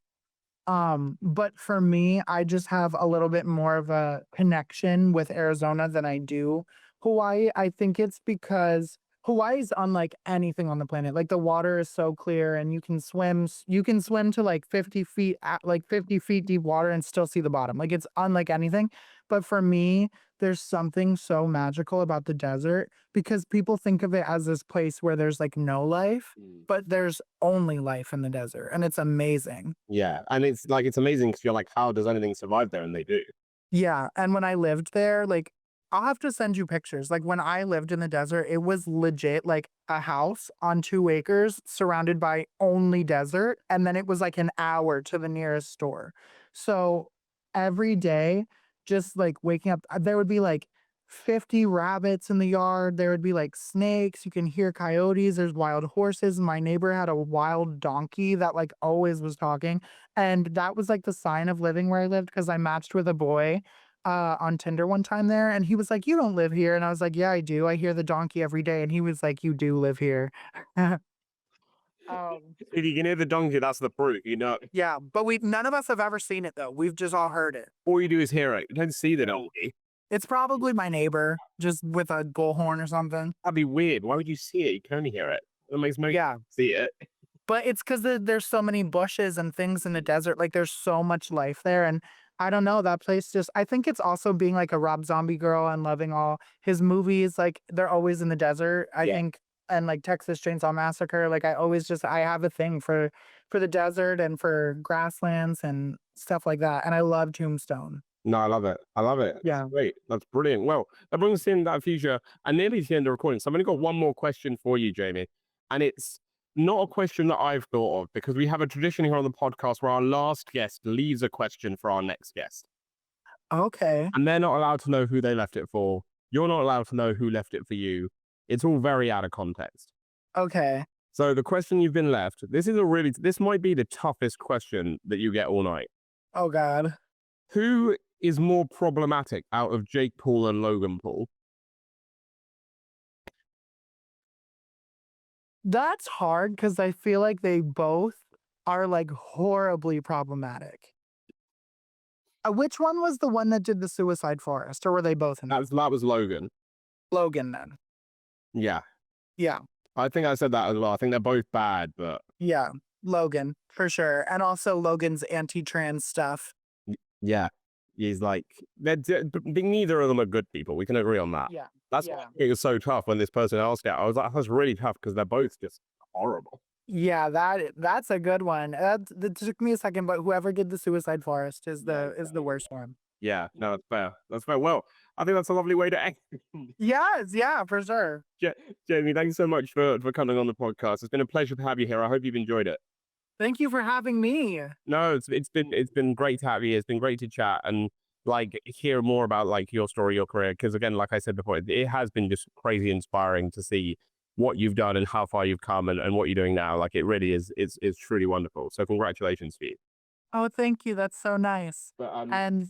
But for me, I just have a little bit more of a connection with Arizona than I do Hawaii. I think it's because Hawaii's unlike anything on the planet. Like the water is so clear and you can swim to like 50 feet at like 50 feet deep water and still see the bottom. Like it's unlike anything. But for me, there's something so magical about the desert because people think of it as this place where there's like no life, Mm. but there's only life in the desert and it's amazing. Yeah, and it's like it's amazing because you're like, how does anything survive there? And they do. Yeah, and when I lived there, like, I'll have to send you pictures. Like when I lived in the desert, it was legit like a house on 2 acres surrounded by only desert. And then it was like an hour to the nearest store. So every day, just like waking up, there would be like 50 rabbits in the yard. There would be like snakes. You can hear coyotes. There's wild horses. My neighbor had a wild donkey that like always was talking. And that was like the sign of living where I lived because I matched with a boy on Tinder one time there, and he was like, "You don't live here," and I was like, "Yeah, I do. I hear the donkey every day," and he was like, "You do live here." Um, If you can hear the donkey, that's the proof, you know. yeah, but we none of us have ever seen it though. We've just all heard it. All you do is hear it. You don't see the donkey. It's probably my neighbor, just with a bullhorn or something. That'd be weird. Why would you see it? You can only hear it. That makes no Yeah, see it. but it's because there's so many bushes and things in the desert. Like there's so much life there, and I don't know that place. Just I think it's also being like a Rob Zombie girl and loving all his movies. Like they're always in the desert. I Yeah. think, and like Texas Chainsaw Massacre. Like I always just I have a thing for the desert and for grasslands and stuff like that. And I love Tombstone. No, I love it. I love it. Yeah. Great. That's brilliant. Well, that brings us in that future and nearly to the end of the recording. So I've only got one more question for you, Jamie. And it's not a question that I've thought of because we have a tradition here on the podcast where our last guest leaves a question for our next guest. Okay. And they're not allowed to know who they left it for. You're not allowed to know who left it for you. It's all very out of context. Okay. So the question you've been left, this might be the toughest question that you get all night. Oh God. Who is more problematic out of Jake Paul and Logan Paul? That's hard because I feel like they both are like horribly problematic. Which one was the one that did the Suicide Forest, or were they both in that? That was Logan. Logan then. Yeah. Yeah. I think I said that as well. I think they're both bad, but Yeah. Logan, for sure. And also Logan's anti-trans stuff. yeah. He's like, neither of them are good people. We can agree on that. Yeah. That's Yeah. why it was so tough when this person asked it. I was like, that's really tough because they're both just horrible. Yeah, that's a good one. That took me a second, but whoever did the Suicide Forest is the worst one. Yeah, no, that's fair. That's fair. Well, I think that's a lovely way to end. Yes, yeah, for sure. Jamie, thank you so much for coming on the podcast. It's been a pleasure to have you here. I hope you've enjoyed it. Thank you for having me. No, it's been great to have you. It's been great to chat and like hear more about like your story, your career. Because again, like I said before, it has been just crazy inspiring to see what you've done and how far you've come and what you're doing now. Like it really is, it's truly wonderful. So congratulations to you. Oh, thank you. That's so nice. But And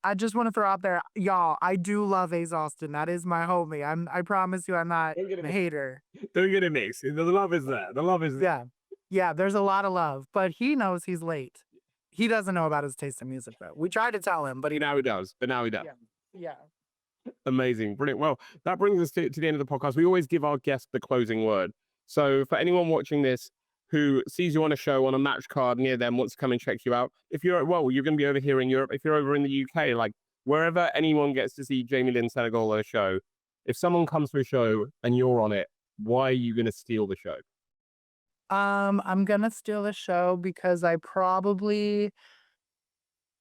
I just want to throw out there, y'all, I do love Ace Austin. That is my homie. I promise you I'm not Don't get a it. hater. Don't get it mixed. The love is there. The love is there. Yeah. Yeah, there's a lot of love, but he knows he's late. He doesn't know about his taste in music though. We tried to tell him, but he Now he does. But now he does. yeah. Yeah. Amazing. Brilliant. Well, that brings us to the end of the podcast. We always give our guests the closing word. So for anyone watching this who sees you on a show on a match card near them, wants to come and check you out, if you're, well, you're going to be over here in Europe. If you're over in the UK, like wherever anyone gets to see Jamie Lynn Senegal on a show, if someone comes to a show and you're on it, why are you going to steal the show? I'm gonna steal the show because I probably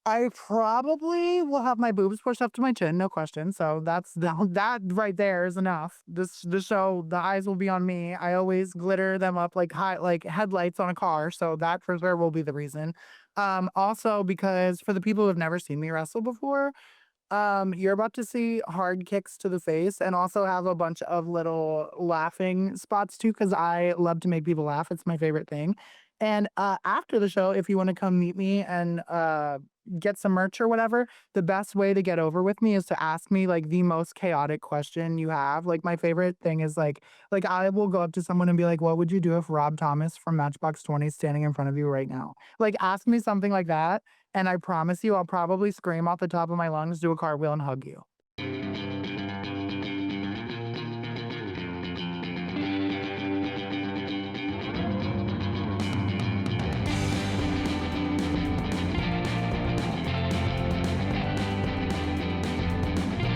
will have my boobs pushed up to my chin, no question. So that right there is enough. The show, the eyes will be on me. I always glitter them up like like headlights on a car. So that for sure will be the reason. Also because for the people who have never seen me wrestle before, you're about to see hard kicks to the face and also have a bunch of little laughing spots too, because I love to make people laugh. It's my favorite thing. And after the show, if you want to come meet me and get some merch or whatever, the best way to get over with me is to ask me like the most chaotic question you have. Like my favorite thing is like I will go up to someone and be like, "What would you do if Rob Thomas from Matchbox 20 is standing in front of you right now?" Like ask me something like that, and I promise you, I'll probably scream off the top of my lungs, do a cartwheel, and hug you.